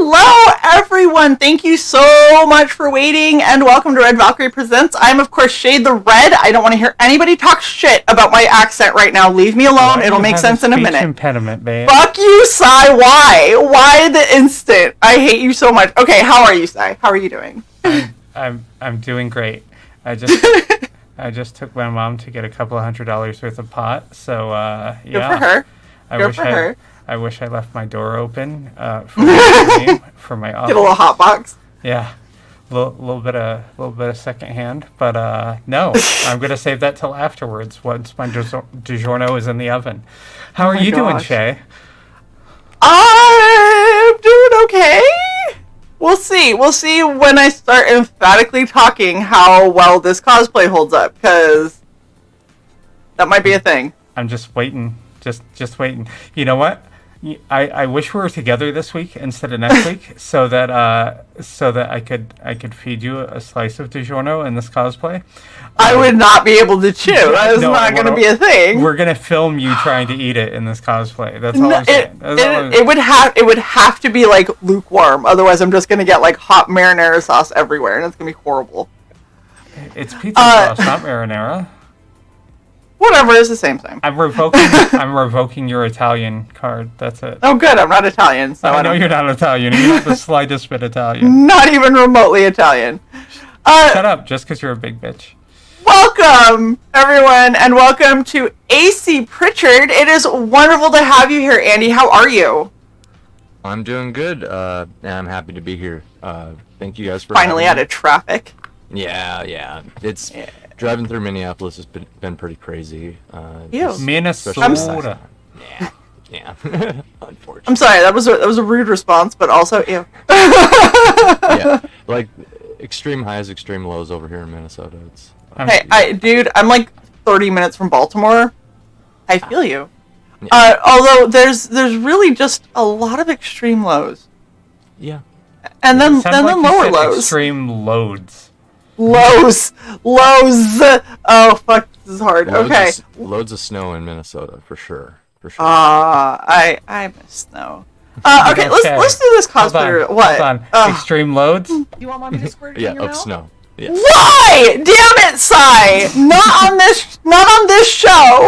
Hello, everyone. Thank you so much for waiting, and welcome to Red Valkyrie Presents. I'm, of course, Shae the Red. I don't want to hear anybody talk shit about my accent right now. Leave me alone. It'll make sense in a minute. Impediment, babe. Fuck you, Sai. Why? Why the instant? I hate you so much. Okay, how are you, Sai? How are you doing? I'm doing great. I just took my mom to get a couple $100 worth of pot. So yeah. Good for her. Good for her. I wish I left my door open for my stream, for my office. Get a little hot box. Yeah, little bit of secondhand, but no, I'm gonna save that till afterwards once my DiGiorno is in the oven. How are you doing, Shae? I'm doing okay. We'll see. We'll see when I start emphatically talking how well this cosplay holds up, because that might be a thing. I'm just waiting. Just waiting. You know what? I wish we were together this week instead of next week, so that I could feed you a slice of DiGiorno in this cosplay. I would not be able to chew. That is not going to be a thing. We're gonna film you trying to eat it in this cosplay. That's all I'm saying. It would have to be like lukewarm. Otherwise, I'm just going to get like hot marinara sauce everywhere, and it's going to be horrible. It's pizza sauce, not marinara. Whatever, it's the same thing. I'm revoking your Italian card. That's it. Oh, good. I'm not Italian. So I know you're not Italian. You're not the slightest bit Italian. Not even remotely Italian. Shut up, just because you're a big bitch. Welcome, everyone, and welcome to AC Pritchard. It is wonderful to have you here, Andy. How are you? I'm doing good. And I'm happy to be here. Thank you guys for finally out of traffic. Yeah. It's driving through Minneapolis has been pretty crazy. Minnesota. I'm sorry. Yeah. Unfortunately. I'm sorry. That was a rude response, but also ew. Yeah, like extreme highs, extreme lows over here in Minnesota. Dude, I'm like 30 minutes from Baltimore. I feel you. Yeah. Although there's really just a lot of extreme lows. Yeah. And then like lower lows. Extreme loads. Lows. Oh fuck, this is hard. Loads of snow in Minnesota for sure. I miss snow. Okay, let's do this cosplay. What? Hold on. Extreme loads? You want me to squirt it in your of mouth? snow. Yeah. Why? Damn it, Sai! Not on this show.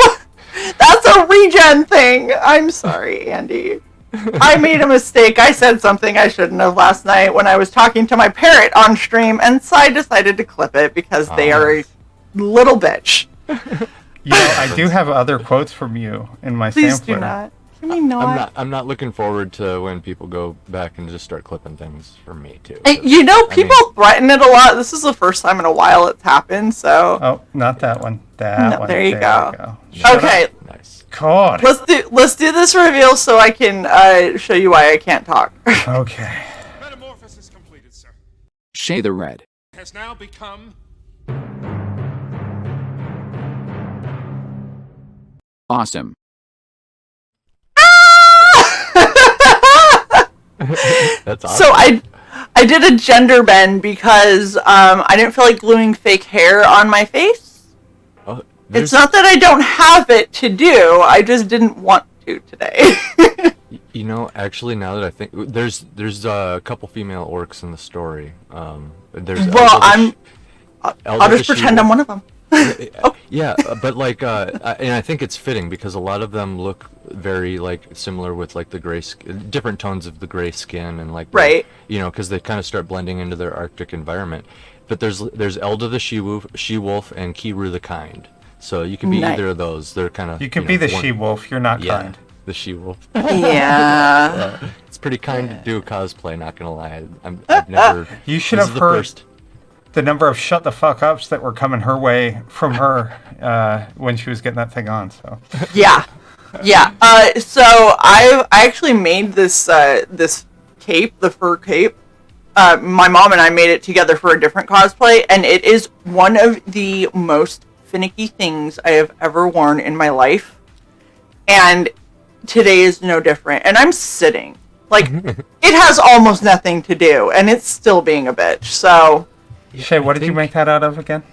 That's a regen thing. I'm sorry, Andy. I made a mistake. I said something I shouldn't have last night when I was talking to my parrot on stream, and Sai decided to clip it because they are a little bitch. You know, I do have other quotes from you in my sampler. Please do not. Can we not? I'm not looking forward to when people go back and just start clipping things from me too. People threaten it a lot. This is the first time in a while it's happened. So. Oh, not that one. That one. There you go. Okay. Nice. God. Let's do this reveal so I can show you why I can't talk. Okay. Metamorphosis completed, sir. Shae the Red Has now become awesome. That's awesome. So I did a gender bend because I didn't feel like gluing fake hair on my face. It's not that I don't have it to do. I just didn't want to today. You know, actually, now that I think, there's a couple female orcs in the story. I'll just pretend I'm one of them. Yeah, but like, and I think it's fitting because a lot of them look very like similar with like the different tones of the gray skin and like, right? Because they kind of start blending into their Arctic environment. But there's Elda the she-wolf and Kiru the kind. So you can be either of those. They're kind of. You can be the she-wolf. You're not kind. The she-wolf. Yeah. It's pretty kind to do cosplay. Not gonna lie, I've never. You should have heard the number of shut the fuck ups that were coming her way from her when she was getting that thing on. So. Yeah. So I actually made this cape, the fur cape. My mom and I made it together for a different cosplay, and it is one of the most finicky things I have ever worn in my life. And today is no different. And I'm sitting. Like, it has almost nothing to do, and it's still being a bitch. So. Shae, what did you make that out of again?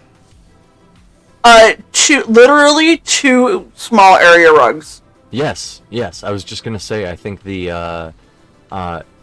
Literally two small area rugs. Yes. I was just gonna say, I think the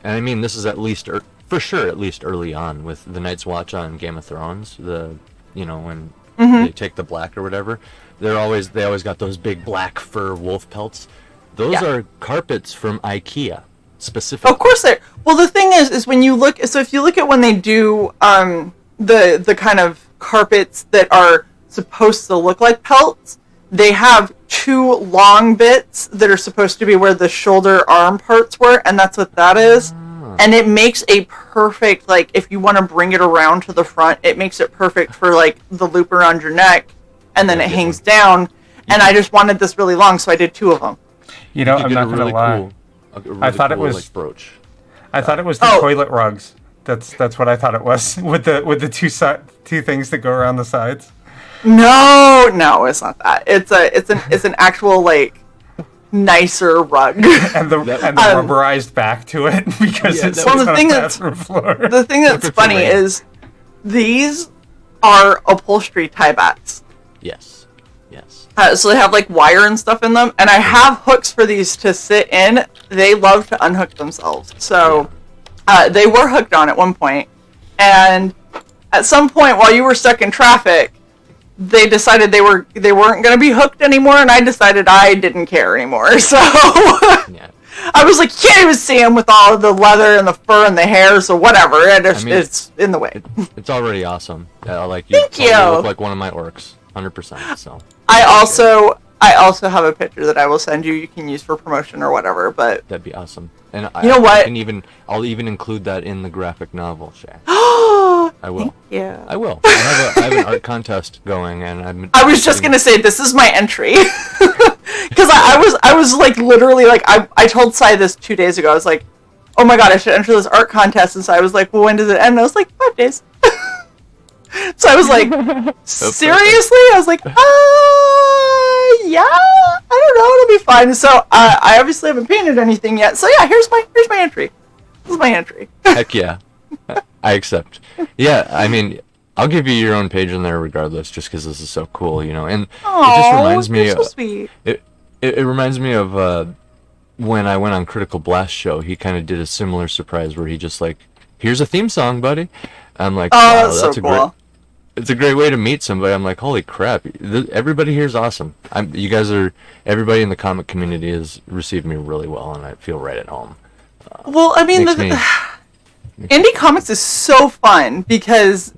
And I mean, this is at least, for sure, at least early on with the Night's Watch on Game of Thrones. When they take the black or whatever, they always got those big black fur wolf pelts. Those are carpets from IKEA, specifically. Of course they're. Well, the thing is when you look. So if you look at when they do the kind of carpets that are supposed to look like pelts, they have two long bits that are supposed to be where the shoulder arm parts were, and that's what that is. And it makes a perfect, like, if you want to bring it around to the front, it makes it perfect for, like, the loop around your neck, and then it hangs down. And I just wanted this really long, so I did two of them. You know, I'm not going to lie. I thought it was like, brooch. I thought it was the toilet rugs. That's what I thought it was with the two things that go around the sides. No, it's not that. It's an actual, like, nicer rug. and the rubberized back to it because it's on the bathroom floor. The thing that's funny is these are upholstery tie backs. Yes. So they have like wire and stuff in them, and I have hooks for these to sit in. They love to unhook themselves, so they were hooked on at one point, and at some point while you were stuck in traffic, they decided they weren't going to be hooked anymore, and I decided I didn't care anymore. So I was like, you can't even see them with all the leather and the fur and the hair, so whatever. It's in the way. It's already awesome. Like Thank you. Look like one of my orcs, 100%. So I also have a picture that I will send you. You can use for promotion or whatever. But that'd be awesome. And you know what? I'll even include that in the graphic novel, Shae. I will. Thank you. I will. I have an art contest going, and I was just gonna say this is my entry because I was like literally like I told Sai this 2 days ago. I was like, oh my god, I should enter this art contest, and Sai was like, well, when does it end? And I was like, 5 days. So I was like, seriously? I was like, yeah, I don't know, it'll be fine. So I obviously haven't painted anything yet. So yeah, here's my entry. This is my entry. Heck yeah, I accept. Yeah, I mean, I'll give you your own page in there regardless, just because this is so cool, you know. And it just reminds me. So sweet. It reminds me of when I went on Critical Blast show. He kind of did a similar surprise where he just like, here's a theme song, buddy. I'm like, wow, that's so cool. It's a great way to meet somebody. I'm like, holy crap, everybody here is awesome. Everybody in the comic community has received me really well, and I feel right at home. Well, I mean, indie comics is so fun because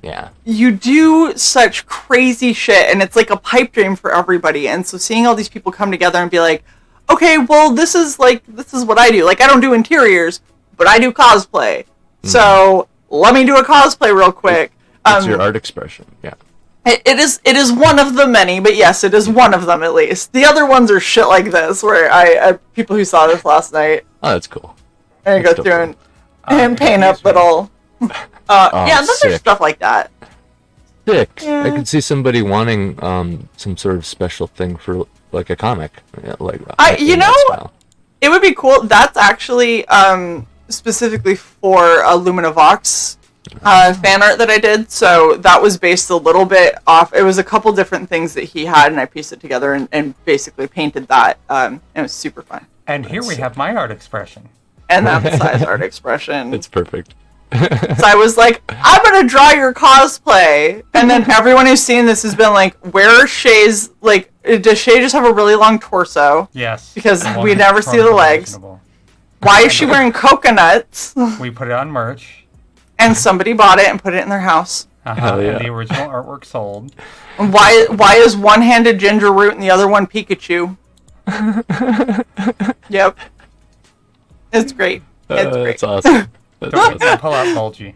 you do such crazy shit, and it's like a pipe dream for everybody. And so seeing all these people come together and be like, okay, well, this is what I do. Like, I don't do interiors, but I do cosplay. Mm-hmm. So let me do a cosplay real quick. It's your art expression, yeah. It is one of the many, but yes, it is one of them at least. The other ones are shit like this, where I people who saw this last night. Oh, that's cool. And go through and paint up little. Then there's stuff like that. Sick. Yeah. I could see somebody wanting some sort of special thing for like a comic, it would be cool. That's actually specifically for Luminovox. Fan art that I did, so that was based a little bit off. It was a couple different things that he had, and I pieced it together and basically painted that. And it was super fun. And here we have my art expression. And that's Sai's art expression. It's perfect. So I was like, I'm gonna draw your cosplay, and then everyone who's seen this has been like, where are Shae's, like, does Shae just have a really long torso? Yes. Because we never see the legs. Why is she wearing coconuts? We put it on merch. And somebody bought it and put it in their house. Hell yeah. And the original artwork sold. And why is one-handed Ginger Root and the other one Pikachu? Yep. It's great. It's great. That's awesome. Don't pull out Bulgy.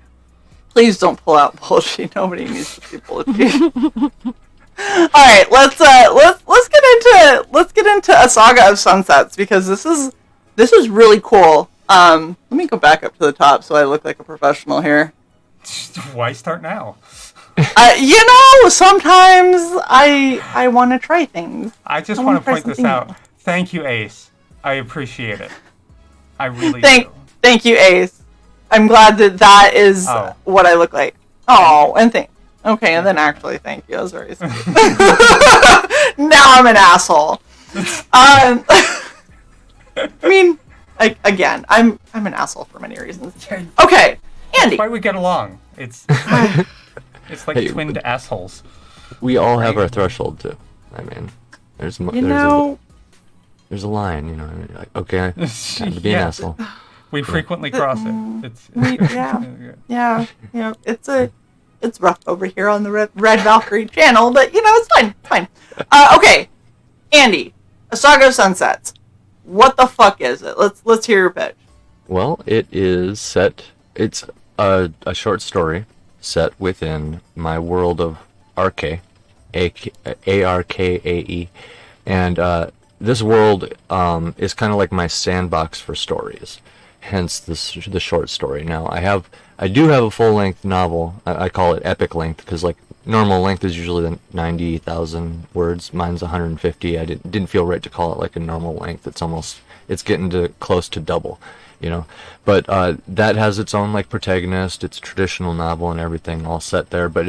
Please don't pull out Bulgy. Nobody needs to see Bulgy. All right, let's get into A Saga of Sunsets, because this is really cool. Let me go back up to the top so I look like a professional here. Why start now? Sometimes I want to try things. I just want to point this out. Thank you, Ace. I appreciate it. I really do. Thank you, Ace. I'm glad that is what I look like. Oh, and okay, and then actually, thank you. That was very sweet. Now I'm an asshole. I mean, again, I'm an asshole for many reasons. Okay, Andy. That's why we get along. It's like Hey, twinned assholes. We all have our threshold too. I mean, there's a line, you know. You're like, okay, time to be an asshole. We frequently cross it. It's Yeah. It's rough over here on the Red Valkyrie channel, but you know it's fine. Okay, Andy, A Saga of Sunsets. What the fuck is it? Let's hear your pitch. Well, it is set. It's a short story set within my world of Arcae, Arkae, and this world is kind of like my sandbox for stories. Hence the short story. Now I do have a full length novel. I call it epic length because like normal length is usually 90,000 words. Mine's 150. I didn't feel right to call it like a normal length. It's getting to close to double, you know. But that has its own like protagonist. It's a traditional novel and everything all set there. But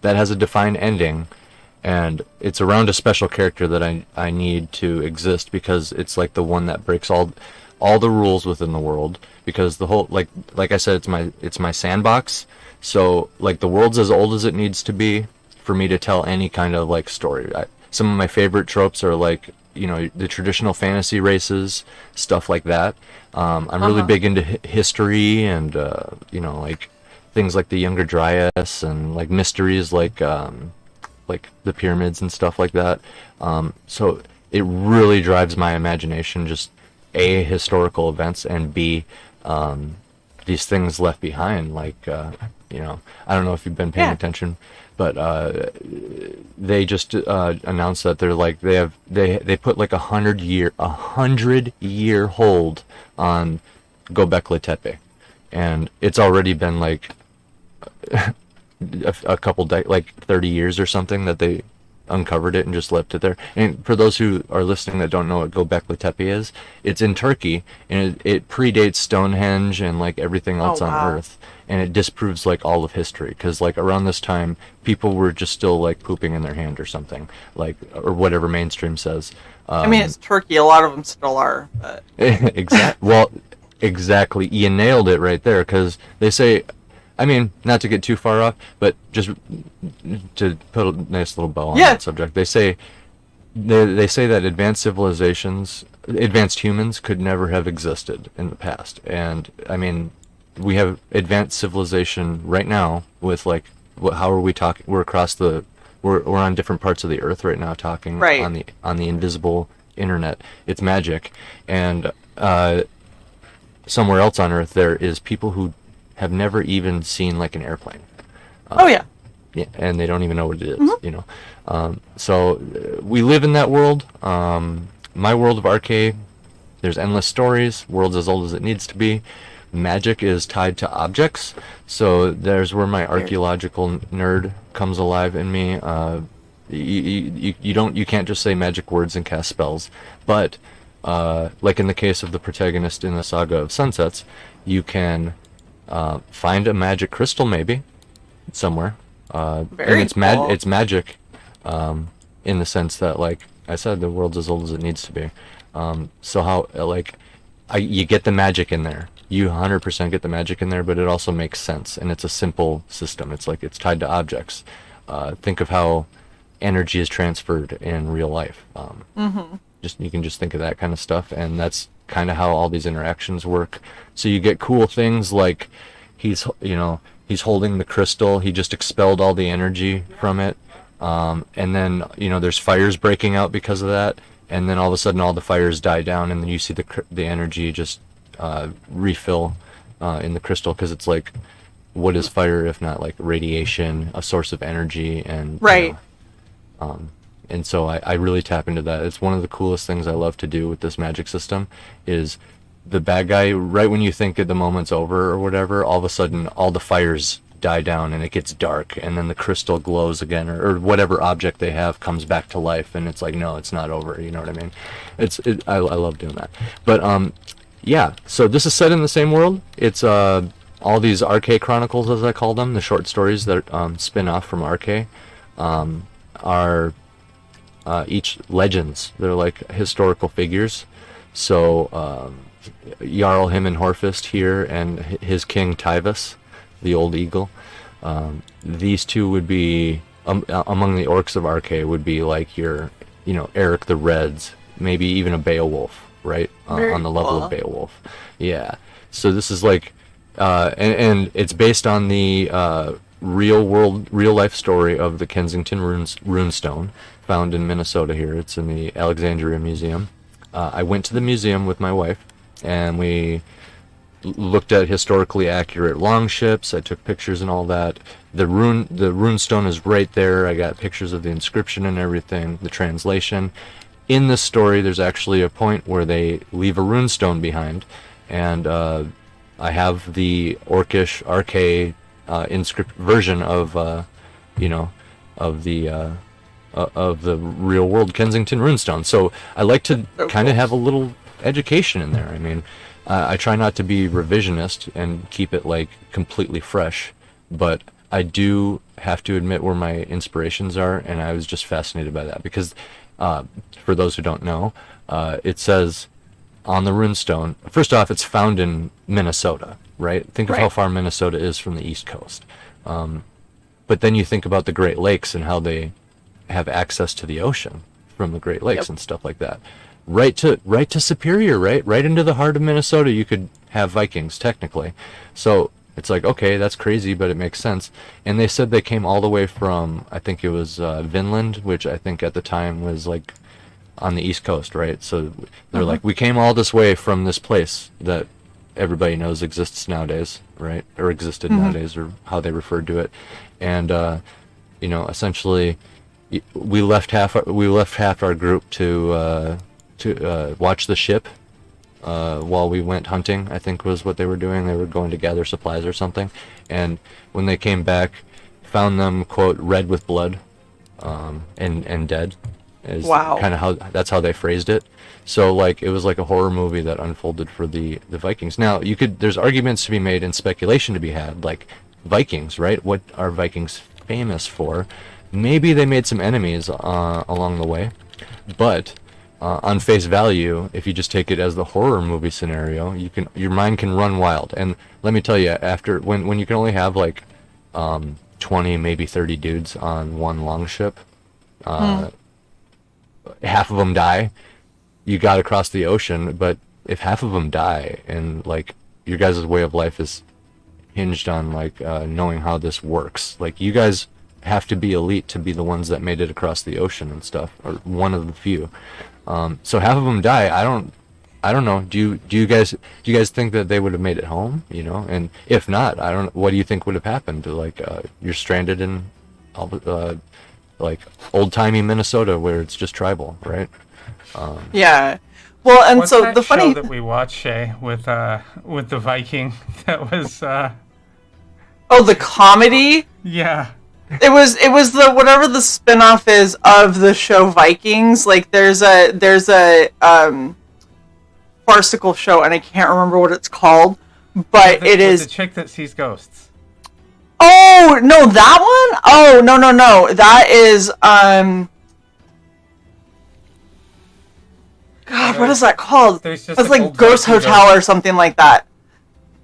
that has a defined ending, and it's around a special character that I need to exist because it's like the one that breaks all the rules within the world, because the whole like I said, it's my sandbox. So like the world's as old as it needs to be for me to tell any kind of like story. Some of my favorite tropes are like, you know, the traditional fantasy races, stuff like that. I'm really big into history and you know, like things like the Younger Dryas and like mysteries like the pyramids and stuff like that. So it really drives my imagination, just A, historical events, and B, these things left behind. Like, you know, I don't know if you've been paying attention, but they just announced that they're like they put like 100-year hold on Göbekli Tepe, and it's already been like a couple like 30 years or something that they uncovered it and just left it there. And for those who are listening that don't know what Göbekli Tepe is, it's in Turkey, and it predates Stonehenge and like everything else on Earth, and it disproves like all of history, because like around this time people were just still like pooping in their hand or something, like, or whatever mainstream says. I mean, it's Turkey, a lot of them still are, but exactly, you nailed it right there, because they say, I mean, not to get too far off, but just to put a nice little bow on that subject, they say that advanced humans could never have existed in the past. And I mean, we have advanced civilization right now with like, how are we talking? We're on different parts of the earth right now talking on the invisible internet. It's magic. And somewhere else on earth there is people who have never even seen like an airplane. Yeah, and they don't even know what it is, you know. So we live in that world. My world of Arcae, there's endless stories. World's as old as it needs to be. Magic is tied to objects, so there's where my archaeological nerd comes alive in me. You can't just say magic words and cast spells, but like in the case of the protagonist in the Saga of Sunsets, you can find a magic crystal maybe somewhere, and it's magic in the sense that, like I said, the world's as old as it needs to be. So how you get the magic in there, you 100% get the magic in there, but it also makes sense, and it's a simple system. It's like it's tied to objects. Think of how energy is transferred in real life. You can just think of that kind of stuff, and that's kind of how all these interactions work. So you get cool things like he's holding the crystal, he just expelled all the energy from it, and then there's fires breaking out because of that, and then all of a sudden all the fires die down, and then you see the energy just refill in the crystal, because it's like, what is fire if not like radiation, a source of energy, and and so I really tap into that. It's one of the coolest things I love to do with this magic system, is the bad guy, right when you think the moment's over or whatever, all of a sudden all the fires die down and it gets dark, and then the crystal glows again, or whatever object they have comes back to life, and it's like, no, it's not over, you know what I mean? I love doing that. But yeah, so this is set in the same world. It's all these Arcae Chronicles, as I call them, the short stories that spin off from Arcae, are each legends. They're like historical figures. So Jarl him and Horfist here and his king Tyvus, the old eagle. These two would be among the orcs of Arche would be like your, Eric the Reds, maybe even a Beowulf, right? On the level of Beowulf. Yeah. So this is like, and it's based on the real life story of the Kensington runestone found in Minnesota here. It's in the Alexandria Museum. I went to the museum with my wife, and we looked at historically accurate longships. I took pictures and all that. The runestone is right there. I got pictures of the inscription and everything, the translation. In this story, there's actually a point where they leave a runestone behind, and I have the orcish archaic version of the real world Kensington runestone. So I like to kind of have a little education in there. I mean, I try not to be revisionist and keep it like completely fresh, but I do have to admit where my inspirations are, and I was just fascinated by that because, for those who don't know, it says on the runestone, first off, it's found in Minnesota, right? Think of how far Minnesota is from the East Coast. But then you think about the Great Lakes and how they have access to the ocean from the Great Lakes and stuff like that. Right to Superior, right into the heart of Minnesota, you could have Vikings technically. So it's like, okay, that's crazy, but it makes sense. And they said they came all the way from, I think it was Vinland, which I think at the time was like on the East Coast, right? So they're like, we came all this way from this place that everybody knows exists nowadays, right? Or existed nowadays, or how they referred to it. And essentially, we left half our group to watch the ship while we went hunting. I think was what they were doing. They were going to gather supplies or something. And when they came back, found them, quote, red with blood, and dead. Is kind of that's how they phrased it. So like it was like a horror movie that unfolded for the Vikings. Now there's arguments to be made and speculation to be had, like Vikings, right? What are Vikings famous for? Maybe they made some enemies along the way, but on face value, if you just take it as the horror movie scenario, your mind can run wild. And let me tell you, after when you can only have like 20, maybe 30 dudes on one longship, half of them die, you got to cross the ocean. But if half of them die, and like your guys' way of life is hinged on like knowing how this works, like you guys have to be elite to be the ones that made it across the ocean and stuff, or one of the few. So half of them die. I don't know. Do you guys think that they would have made it home? And if not, I don't. What do you think would have happened? Like you're stranded in like old-timey Minnesota where it's just tribal, right? Yeah. Well, and what's so that the funny show that we watched, Shae, with the Viking that was the comedy. Yeah. It was the whatever the spin-off is of the show Vikings. Like there's a farcical show, and I can't remember what it's called, but it is the chick that sees ghosts. Oh no, that one? Oh no. That is God, what is that called? It's like Ghost Hotel or something like that.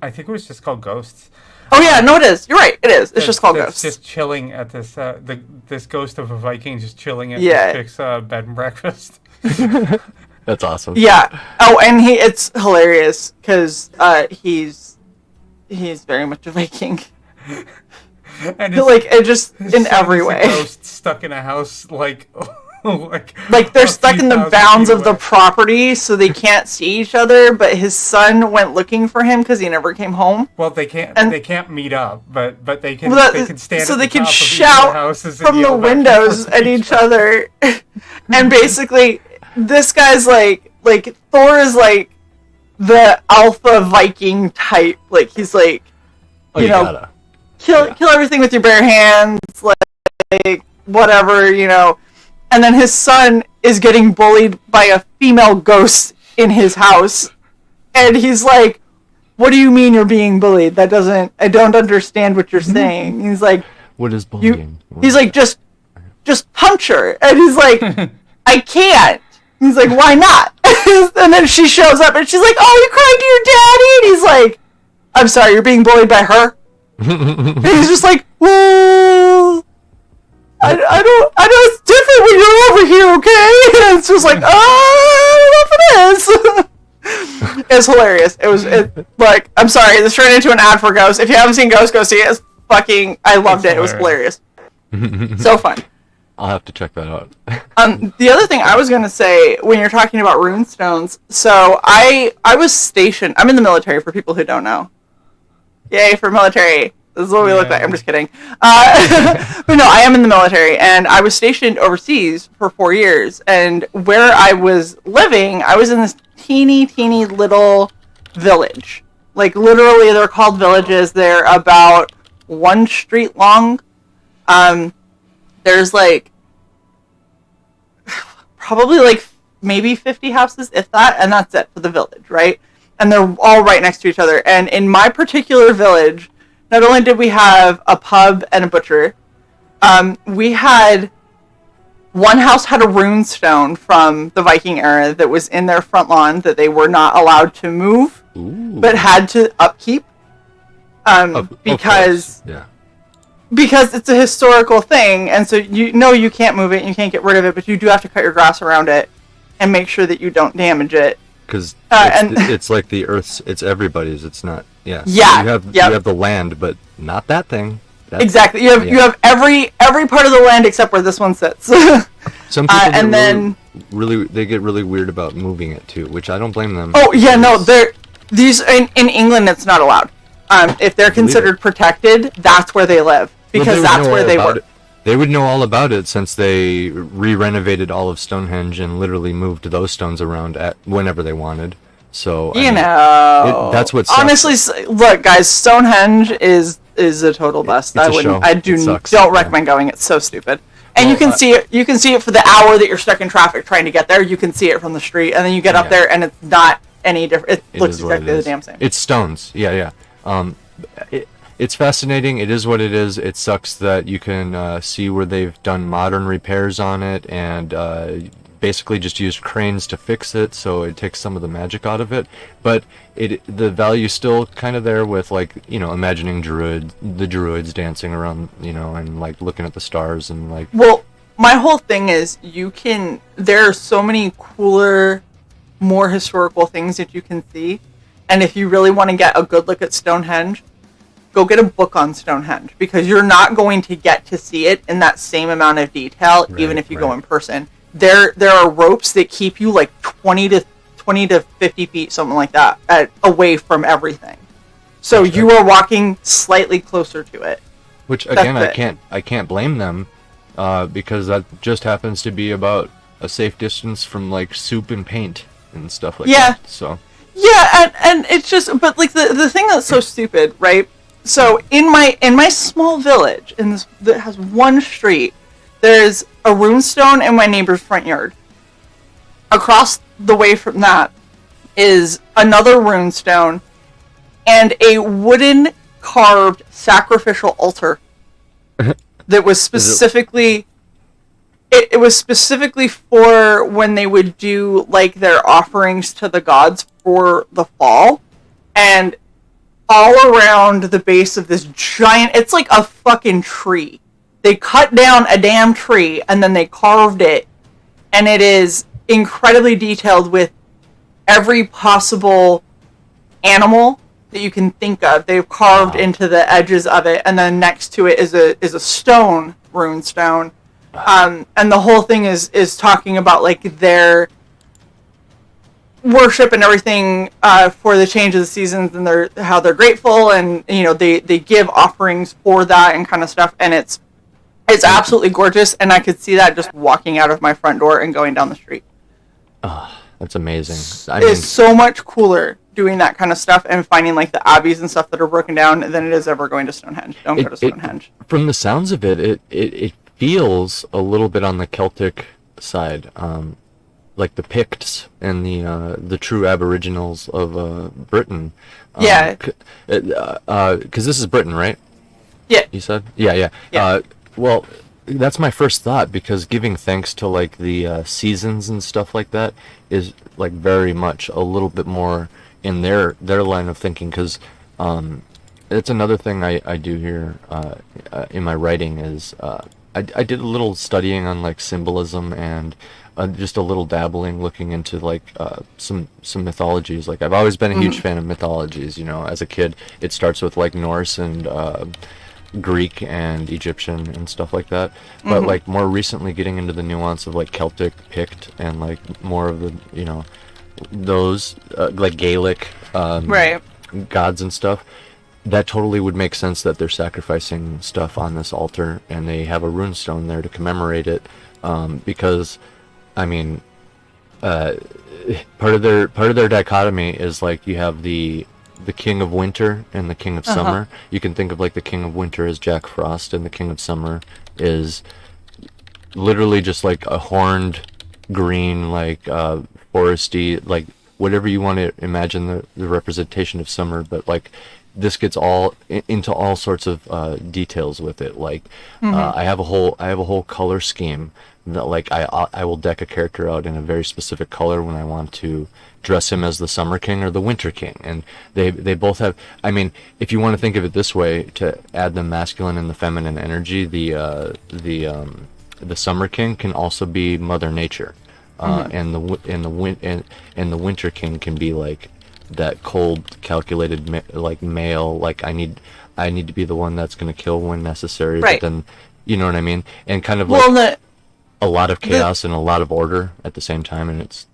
I think it was just called Ghosts. Oh yeah, no, it is. You're right. It is. It's just called Ghosts. Just chilling at this this ghost of a Viking just chilling at this chick's bed and breakfast. That's awesome. Yeah. Oh, and it's hilarious because he's very much a Viking. And like it just in every way. Ghost stuck in a house like they're stuck in the bounds of the property, so they can't see each other. But his son went looking for him because he never came home. Well, they can't meet up, but they can stand. So at they the can top of shout houses from the windows at each other, and basically, this guy's like Thor is like the alpha Viking type. Like he's like, kill everything with your bare hands, like whatever, And then his son is getting bullied by a female ghost in his house. And he's like, what do you mean you're being bullied? I don't understand what you're saying. He's like, what is bullying? He's like, just punch her. And he's like, I can't. He's like, why not? And then she shows up and she's like, "Oh, you crying to your daddy?" And he's like, "I'm sorry, you're being bullied by her." And he's just like, "Well, I know it's different when you're over here, okay?" And it's just like, I don't know if it is. It's hilarious. Like, I'm sorry, this turned into an ad for Ghost. If you haven't seen Ghost, go see it. It's fucking, I loved it. It was hilarious. So fun. I'll have to check that out. The other thing I was going to say when you're talking about runestones, so I was stationed, I'm in the military for people who don't know. Yay for military. This is what we look like. I'm just kidding. But no, I am in the military, and I was stationed overseas for 4 years. And where I was living, I was in this teeny little village. Like, literally, they're called villages. They're about 1 street long. There's, like, probably, like, maybe 50 houses, if that, and that's it for the village, right? And they're all right next to each other. And in my particular village, not only did we have a pub and a butcher, we had... One house had a rune stone from the Viking era that was in their front lawn that they were not allowed to move, but had to upkeep. Because it's a historical thing, and so you can't move it, and you can't get rid of it, but you do have to cut your grass around it and make sure that you don't damage it. Because it's like the Earth's, it's everybody's. It's not. Yeah. You have the land, but not that thing. Exactly. You have every part of the land except where this one sits. Some people they get really weird about moving it too, which I don't blame them. Oh yeah, no, these in England it's not allowed. If they're considered protected, that's where they live because that's where they work. They would know all about it since they re-renovated all of Stonehenge and literally moved those stones around at whenever they wanted. So that's what sucks. Honestly, look, guys, Stonehenge is a total bust. Don't recommend going. It's so stupid. And you can see it. You can see it for the hour that you're stuck in traffic trying to get there. You can see it from the street, and then you get up there, and it's not any different. It looks exactly the damn same. It's stones. Yeah. It's fascinating. It is what it is. It sucks that you can see where they've done modern repairs on it and basically just used cranes to fix it, so it takes some of the magic out of it. But the value's still kind of there with, like, imagining the druids dancing around, and like looking at the stars and like. Well, my whole thing is there are so many cooler, more historical things that you can see, and if you really want to get a good look at Stonehenge, go get a book on Stonehenge, because you're not going to get to see it in that same amount of detail, even if you go in person. There are ropes that keep you like 20 to 50 feet, something like that, away from everything. So you are walking slightly closer to it. Which again, I can't blame them, because that just happens to be about a safe distance from like soup and paint and stuff like that. So. Yeah, and it's just, but like the thing that's so stupid, right? So in my small village, that has 1 street, there's a runestone in my neighbor's front yard. Across the way from that is another runestone and a wooden carved sacrificial altar that was specifically it was specifically for when they would do like their offerings to the gods for the fall. And all around the base of this giant, it's like a fucking tree. They cut down a damn tree and then they carved it, and it is incredibly detailed with every possible animal that you can think of. They've carved into the edges of it, and then next to it is a stone, rune stone, and the whole thing is talking about like their worship and everything for the change of the seasons, and how they're grateful, and they give offerings for that and kind of stuff, and it's absolutely gorgeous, and I could see that just walking out of my front door and going down the street. Oh, that's amazing. It's so much cooler doing that kind of stuff and finding like the abbeys and stuff that are broken down than it is ever going to Stonehenge. Don't go to Stonehenge. From the sounds of it feels a little bit on the Celtic side, like the Picts and the true Aboriginals of Britain. Yeah. Because this is Britain, right? Yeah. You said? Yeah. Yeah. Well, that's my first thought, because giving thanks to like the seasons and stuff like that is like very much a little bit more in their line of thinking, because it's another thing I do here in my writing is I did a little studying on like symbolism and just a little dabbling looking into like some mythologies. Like I've always been a huge fan of mythologies, you know. As a kid, it starts with like Norse and Greek and Egyptian and stuff like that, but like more recently getting into the nuance of like Celtic, Pict, and like more of the, you know, those like Gaelic Right. gods and stuff. That totally would make sense that they're sacrificing stuff on this altar and they have a runestone there to commemorate it, because I mean part of their dichotomy is like you have the King of Winter and the King of Summer. You can think of like the King of Winter as Jack Frost, and the King of Summer is literally just like a horned green, like foresty, like whatever you want to imagine the representation of summer. But like this gets all into all sorts of details with it. Like I have a whole color scheme that like I will deck a character out in a very specific color when I want to dress him as the Summer King or the Winter King, and they both have. I mean, if you want to think of it this way, to add the masculine and the feminine energy, the Summer King can also be Mother Nature, and the Winter King can be like that cold, calculated like male. Like I need to be the one that's going to kill when necessary, Right. but then you know what I mean, and kind of Well, like a lot of chaos and a lot of order at the same time, and it's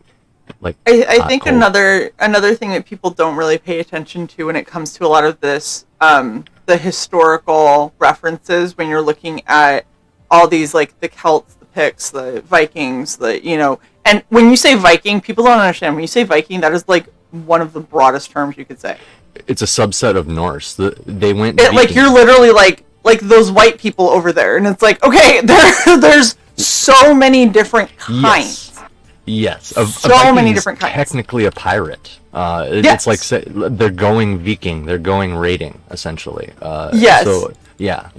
like I think cold. another thing that people don't really pay attention to when it comes to a lot of this, the historical references when you're looking at all these, like the Celts, the Picts, the Vikings, the, you know, and when you say Viking, people don't understand. When you say Viking, that is like one of the broadest terms you could say. It's a subset of Norse. They went Like Viking. you're literally like those white people over there, and it's like, okay, there's so many different kinds. Yes. So Viking many is different kinds. Technically a pirate. Yes. It's like they're going Viking. They're going raiding, essentially. Yes. So yeah.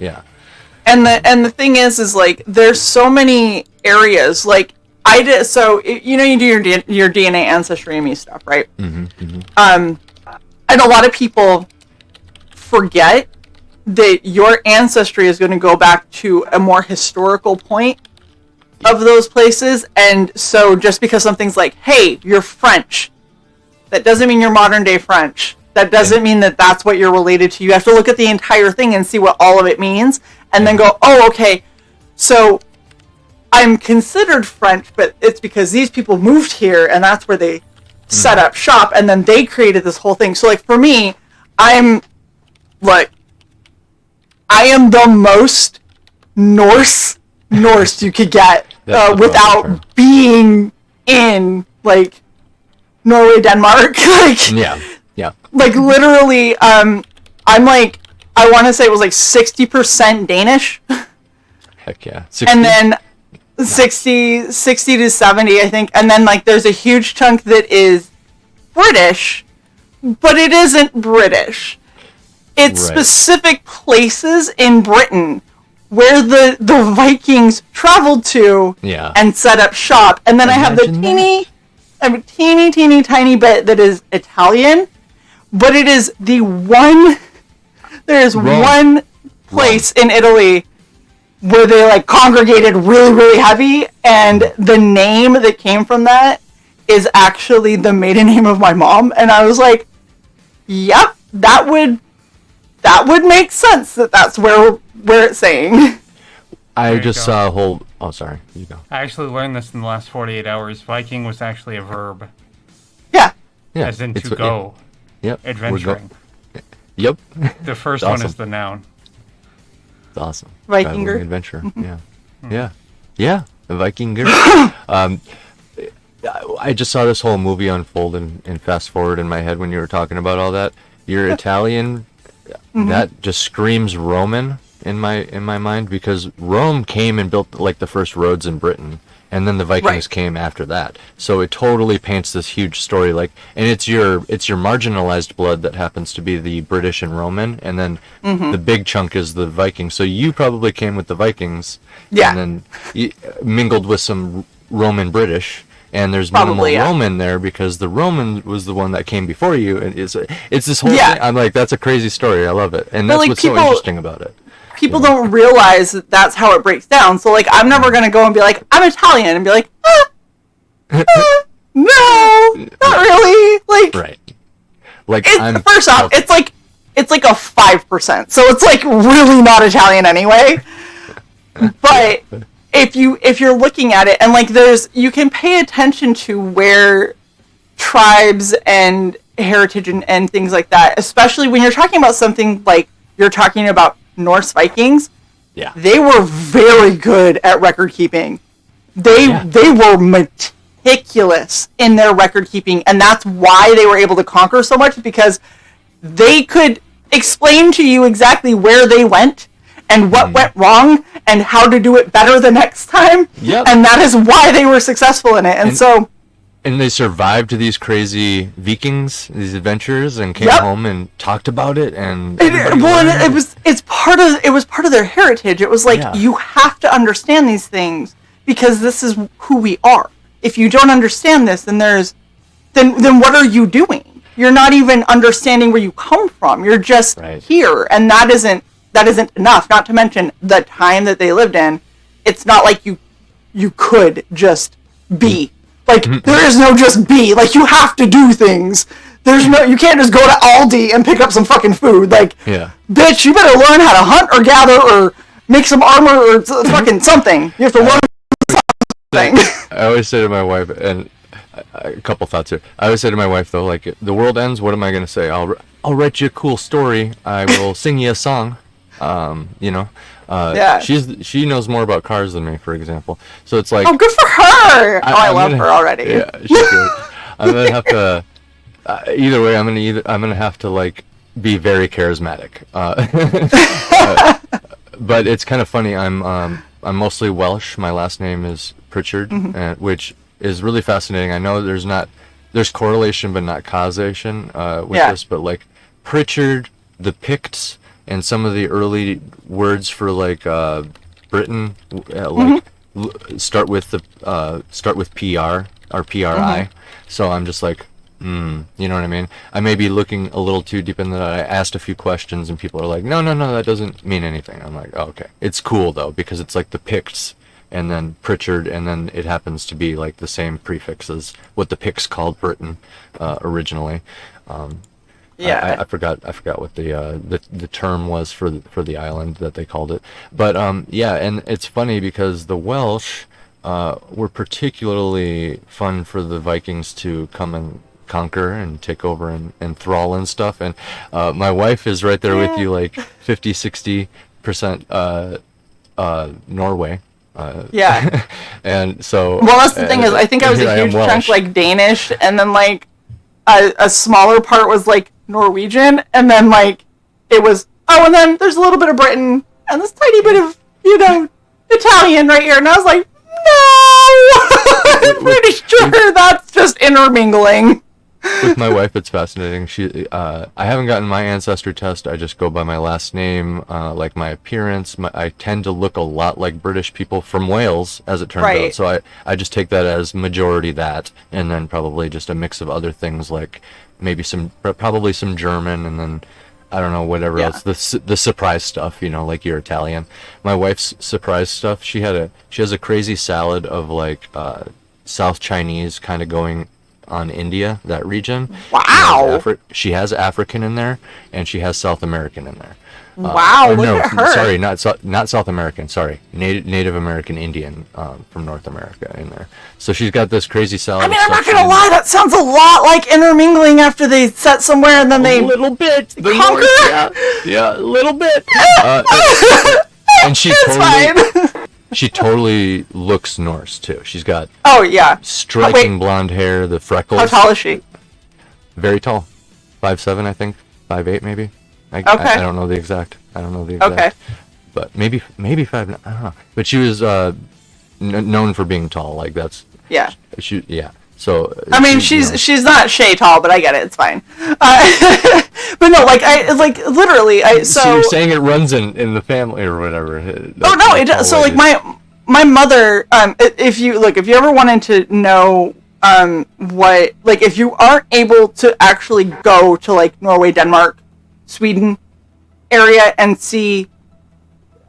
And the thing is like there's so many areas. Like I did, so you know, you do your DNA ancestry stuff, right? And a lot of people forget that your ancestry is going to go back to a more historical point of those places. And so just because something's like, hey, you're French, that doesn't mean you're modern day French. That doesn't mean that that's what you're related to. You have to look at the entire thing and see what all of it means, and then go, oh, okay, so I'm considered French, but it's because these people moved here and that's where they set up shop, and then they created this whole thing. So like for me, I am the most Norse you could get without being in like Norway, Denmark. Like Yeah. like literally, I'm like, I want to say it was like 60% Danish, Heck yeah. and then 60 to 70, I think, and then like there's a huge chunk that is British, but it isn't British. It's Right. specific places in Britain where the Vikings traveled to Yeah. and set up shop. And then I have the teeny tiny bit that is Italian, but it is there is one place in Italy where they like congregated really, really heavy, and the name that came from that is actually the maiden name of my mom. And I was like, yep, that would make sense that's where it's saying. I There you just go. saw a whole. Oh, sorry. You go. I actually learned this in the last 48 hours. Viking was actually a verb, Yeah. Yeah. as in it's to go, Yep. adventuring. Yep. The first It's one awesome. is the noun. It's awesome. Vikinger. Traveling adventure. Yeah. A Vikinger. I just saw this whole movie unfold and fast forward in my head when you were talking about all that. You're Italian. That just screams Roman in my mind, because Rome came and built like the first roads in Britain, and then the Vikings came after that. So it totally paints this huge story, like, and it's your marginalized blood that happens to be the British and Roman, and then the big chunk is the Vikings. So you probably came with the Vikings, and then you mingled with some Roman British. And there's minimal Roman there because the Roman was the one that came before you, and it's this whole thing. I'm like, that's a crazy story. I love it, and that's what's so interesting about it. People don't realize that that's how it breaks down. So like, I'm never gonna go and be like, I'm Italian, and be like, no, not really. Like, Like, first off, it's like a 5%, so it's like really not Italian anyway. But if you're looking at it, and like you can pay attention to where tribes and heritage and things like that, especially when you're talking about something like you're talking about Norse Vikings. Yeah, they were very good at record keeping. They were meticulous in their record keeping, and that's why they were able to conquer so much, because they could explain to you exactly where they went and what went wrong and how to do it better the next time. Yep. And that is why they were successful in it. And they survived these crazy Vikings, these adventures, and came home and talked about it. It was part of their heritage. It was like, you have to understand these things because this is who we are. If you don't understand this, then what are you doing? You're not even understanding where you come from. You're just here, and that isn't enough. Not to mention the time that they lived in. It's not like you could just be. Like, there is no just be. Like, you have to do things. You can't just go to Aldi and pick up some fucking food. Like, bitch, you better learn how to hunt or gather or make some armor or fucking something. You have to learn something. I always say to my wife, and a couple thoughts here. I always say to my wife, though, like, the world ends, what am I going to say? I'll write you a cool story. I will sing you a song. She knows more about cars than me, for example. So it's like, oh, good for her. I love her already. Yeah, she's good. I'm gonna have to. Either way, I'm gonna have to like be very charismatic. But it's kind of funny. I'm mostly Welsh. My last name is Pritchard, which is really fascinating. I know there's correlation but not causation with this, but like Pritchard, the Picts, and some of the early words for like Britain, start with PR or PRI. So I'm just like, you know what I mean? I may be looking a little too deep in that. I asked a few questions and people are like, no, that doesn't mean anything. I'm like, oh, okay. It's cool though, because it's like the Picts and then Pritchard, and then it happens to be like the same prefix as what the Picts called Britain originally. I forgot what the term was for the island that they called it. But and it's funny because the Welsh were particularly fun for the Vikings to come and conquer and take over and thrall and stuff. And my wife is right there with you, like 50-60% Norway. And so, well, that's the thing is, I think I was a huge chunk like Danish, and then like a smaller part was like Norwegian, and then like it was and then there's a little bit of Britain and this tiny bit of Italian right here, and I was like, no. I'm pretty sure that's just intermingling. With my wife, it's fascinating. I haven't gotten my ancestry test. I just go by my last name, like my appearance. I tend to look a lot like British people from Wales, as it turns out. So I just take that as majority that, and then probably just a mix of other things, like maybe probably some German, and then I don't know, whatever else. The surprise stuff, like you're Italian. My wife's surprise stuff. She has a crazy salad of like South Chinese kind of going on India, that region. Wow. She has African in there, and she has South American in there. Wow, look at her. Sorry, not South American. Sorry, Native American Indian from North America in there. So she's got this crazy salad. I mean, I'm not gonna lie, that sounds a lot like intermingling after they set somewhere and then they a little bit conquer. Yeah, a little bit. And she totally looks Norse too. She's got striking blonde hair, the freckles. How tall is she? Very tall, 5'7", I think, 5'8", maybe. I don't know the exact. Okay. But maybe 5. I don't know. But she was known for being tall. Like that's Yeah. she. Yeah. So I mean, you know, she's not Shae tall, but I get it. It's fine. But no, like literally, so you're saying it runs in the family or whatever. Oh no, it does. So like my mother, if you ever wanted to know what, like, if you aren't able to actually go to like Norway, Denmark, Sweden area and see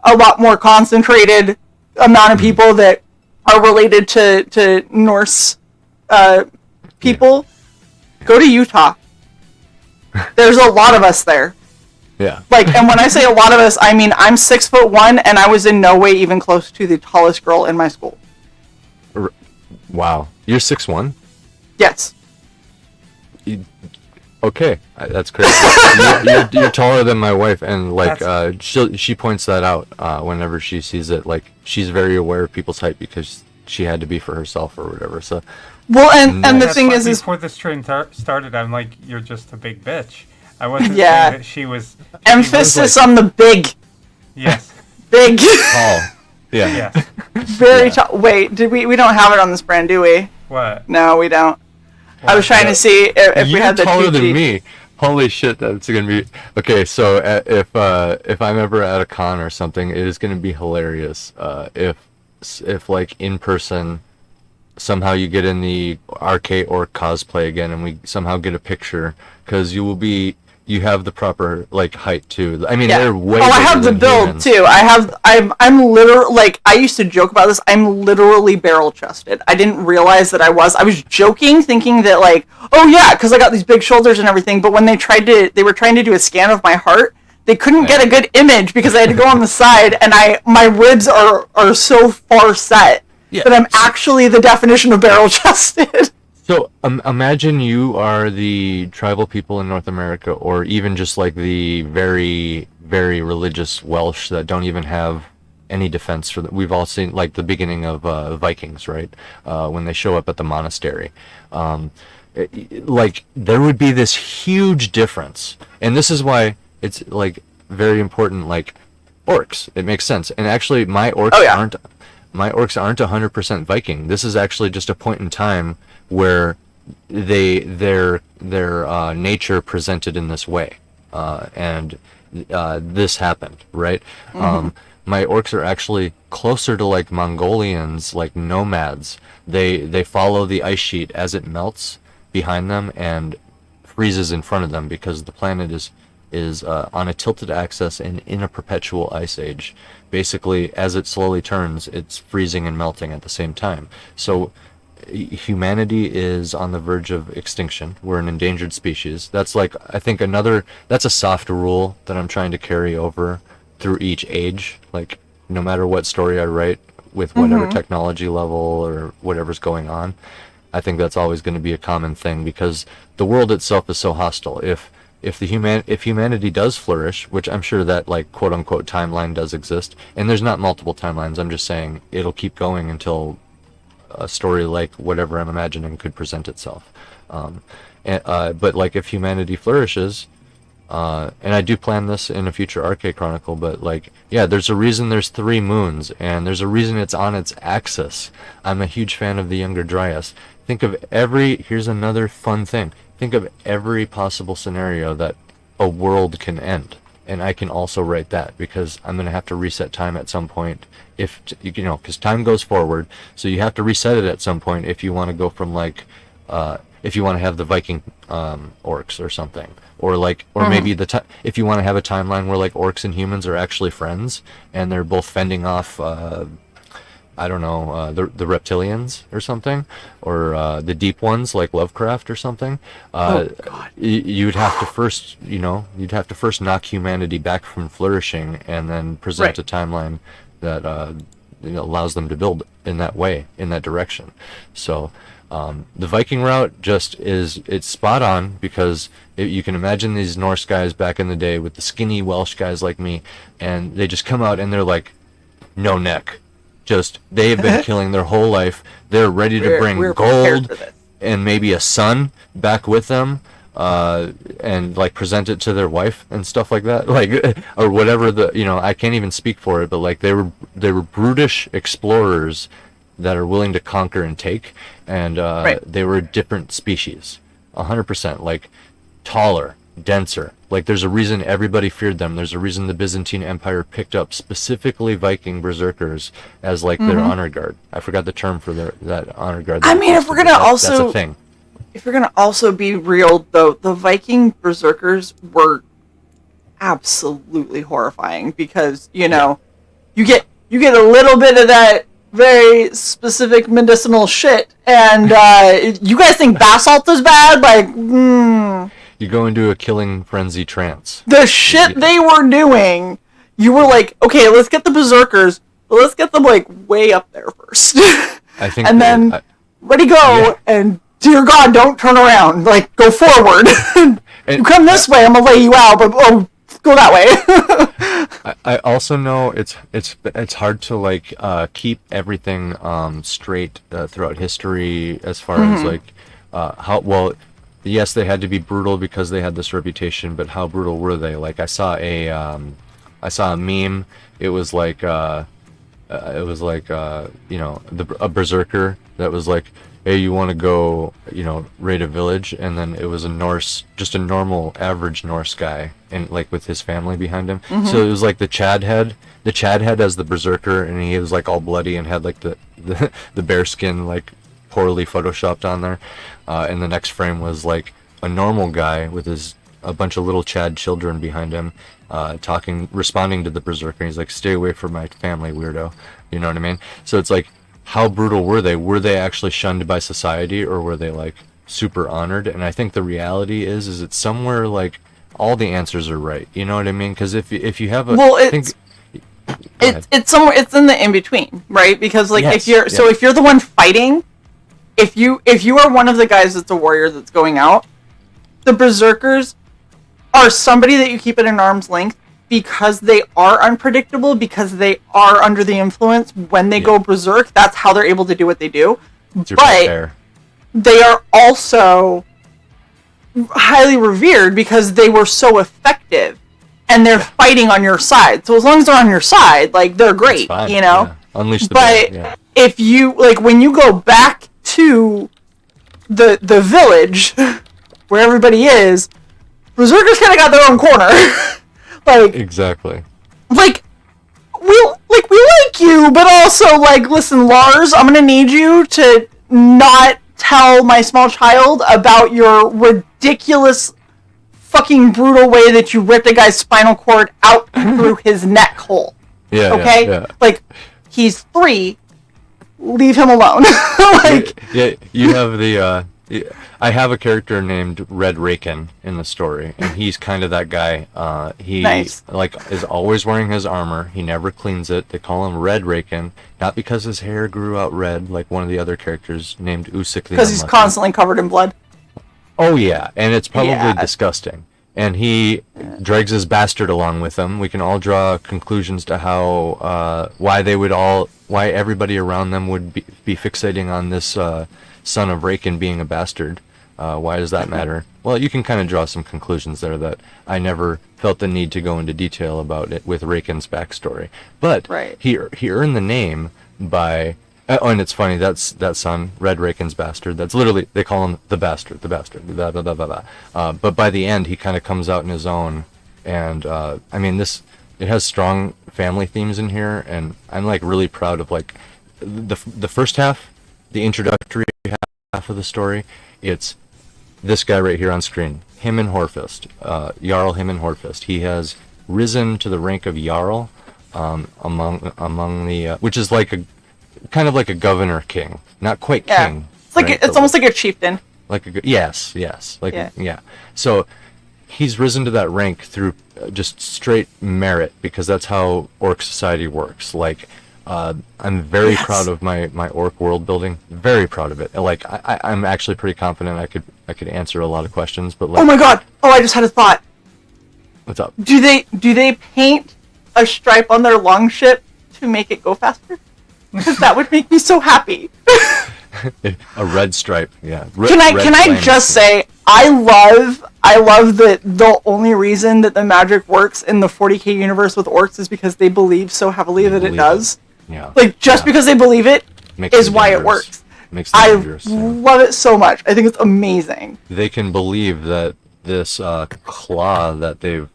a lot more concentrated amount of people that are related to Norse people, go to Utah. There's a lot of us there. Yeah. Like, and when I say a lot of us, I mean I'm 6'1", and I was in no way even close to the tallest girl in my school. Wow, you're 6'1"? Yes. Okay, that's crazy. you're taller than my wife, and like she points that out whenever she sees it. Like she's very aware of people's height because she had to be for herself or whatever. So. Well, and the thing is before this train started, I'm like, you're just a big bitch. I wasn't yeah. saying that she was. Emphasis on the big. Yes. Big. Tall. Yeah. Yes. Very tall. Wait, did we don't have it on this brand, do we? What? No, we don't. I was trying to see if we had the You're taller 2G. than me. Holy shit, that's gonna be okay. So if I'm ever at a con or something, it is gonna be hilarious. If like in person, somehow you get in the arcade or cosplay again, and we somehow get a picture, because you have the proper like height too. I mean, they're way. Oh, I have the build humans. too. I'm literally, like, I used to joke about this. I'm literally barrel chested. I didn't realize that I was joking, thinking that like, oh yeah, because I got these big shoulders and everything. But when they were trying to do a scan of my heart, they couldn't get a good image because I had to go on the side, and my ribs are so far set that I'm actually the definition of barrel chested. So imagine you are the tribal people in North America, or even just like the very, very religious Welsh that don't even have any defense for that. We've all seen like the beginning of Vikings, right? When they show up at the monastery. Like there would be this huge difference. And this is why it's like very important, like orcs. It makes sense. And actually my orcs aren't 100% Viking. This is actually just a point in time where their nature presented in this way, and this happened, right? Mm-hmm. My orcs are actually closer to like Mongolians, like nomads. They follow the ice sheet as it melts behind them and freezes in front of them, because the planet is on a tilted axis and in a perpetual ice age. Basically, as it slowly turns, it's freezing and melting at the same time. So humanity is on the verge of extinction. We're an endangered species. That's like, I think that's a soft rule that I'm trying to carry over through each age. Like, no matter what story I write with whatever technology level or whatever's going on, I think that's always going to be a common thing, because the world itself is so hostile. If humanity does flourish, which I'm sure that like quote unquote timeline does exist, and there's not multiple timelines, I'm just saying it'll keep going until a story like whatever I'm imagining could present itself. But like if humanity flourishes, and I do plan this in a future Arcade Chronicle, but like, yeah, there's a reason there's 3 moons, and there's a reason it's on its axis. I'm a huge fan of the Younger Dryas. Here's another fun thing. Think of every possible scenario that a world can end. And I can also write that, because I'm going to have to reset time at some point, because time goes forward, so you have to reset it at some point if you want to go from like, if you want to have the Viking orcs or something, or like, or maybe if you want to have a timeline where like orcs and humans are actually friends and they're both fending off I don't know, the reptilians or something, or the deep ones like Lovecraft or something. You'd have to first knock humanity back from flourishing, and then present a timeline that allows them to build in that way, in that direction. So the Viking route it's spot on, because you can imagine these Norse guys back in the day with the skinny Welsh guys like me, and they just come out and they're like, no neck. They have been killing their whole life. They're ready to bring gold and maybe a son back with them, and like present it to their wife and stuff like that, like, or whatever I can't even speak for it, but like they were brutish explorers that are willing to conquer and take, and they were a different species, 100%. Like taller, denser. Like there's a reason everybody feared them. There's a reason the Byzantine Empire picked up specifically Viking berserkers as like their honor guard. I forgot the term for that honor guard. I mean, if we're gonna that's a thing. If we're gonna also be real, though, the Viking berserkers were absolutely horrifying because you get a little bit of that very specific medicinal shit, and you guys think basalt is bad? Like, You go into a killing frenzy trance. the shit they were doing, you were like, okay, let's get the berserkers, but let's get them like way up there first, I think, and then ready go, and dear God, don't turn around, like go forward. You come this way, I'm gonna lay you out, but go that way. I also know it's hard to like keep everything straight throughout history as far as like how well. Yes, they had to be brutal because they had this reputation, but how brutal were they? Like I saw a meme. It was like a berserker that was like, hey, you want to go, raid a village, and then it was a Norse, just a normal average Norse guy, and like with his family behind him. So it was like the Chad head as the berserker, and he was like all bloody and had like the bear skin like poorly photoshopped on there. And the next frame was like a normal guy with a bunch of little Chad children behind him, responding to the berserker. He's like, stay away from my family, weirdo. You know what I mean? So it's like, how brutal were they? Were they actually shunned by society, or were they like super honored? And I think the reality is it's somewhere like all the answers are right. You know what I mean? Because if you have a it's somewhere, it's in the in between, right? Because like if you're the one fighting, if you are one of the guys that's a warrior that's going out, the berserkers are somebody that you keep at an arm's length because they are unpredictable, because they are under the influence when they go berserk. That's how they're able to do what they do. But they are also highly revered because they were so effective and they're fighting on your side. So as long as they're on your side, like they're great, Unleash the bear, if you like when you go back to the village where everybody is, berserkers kind of got their own corner. Like exactly. Like we like you, but also like, listen, Lars, I'm gonna need you to not tell my small child about your ridiculous, fucking brutal way that you ripped a guy's spinal cord out through his neck hole. Yeah. Okay. Yeah. Like he's 3. Leave him alone. Like you have the. I have a character named Red Raken in the story, and he's kind of that guy. He like is always wearing his armor. He never cleans it. They call him Red Raken, not because his hair grew out red like one of the other characters named Usyk the because he's constantly covered in blood. Oh yeah, and it's probably disgusting. And he drags his bastard along with him. We can all draw conclusions to how why everybody around them would be fixating on this son of Raken being a bastard. Why does that matter? Well, you can kind of draw some conclusions there that I never felt the need to go into detail about it with Raken's backstory. But he earned the name by... and it's funny, that son, Red Raken's bastard, that's literally, they call him the bastard, blah, blah, blah, blah, blah. But by the end, he kind of comes out in his own, and, I mean, it has strong family themes in here, and I'm, like, really proud of, like, the first half, the introductory half of the story, it's this guy right here on screen, Hymn Horfist, Jarl Hymn Horfist. He has risen to the rank of Jarl, among the, which is like kind of like a governor king, not quite king. It's like it's almost like a chieftain. Like yes, like So he's risen to that rank through just straight merit, because that's how orc society works. Like I'm very proud of my orc world building. Very proud of it. Like I'm actually pretty confident I could answer a lot of questions. But like, oh my god! Oh, I just had a thought. What's up? Do they paint a stripe on their longship to make it go faster? Because that would make me so happy. A red stripe, yeah. Can I just say I love that the only reason that the magic works in the 40K universe with orcs is because they believe so heavily that it does. Yeah. Like just because they believe it is why it works. Makes them I dangerous. Yeah. love it so much. I think it's amazing. They can believe that this claw that they've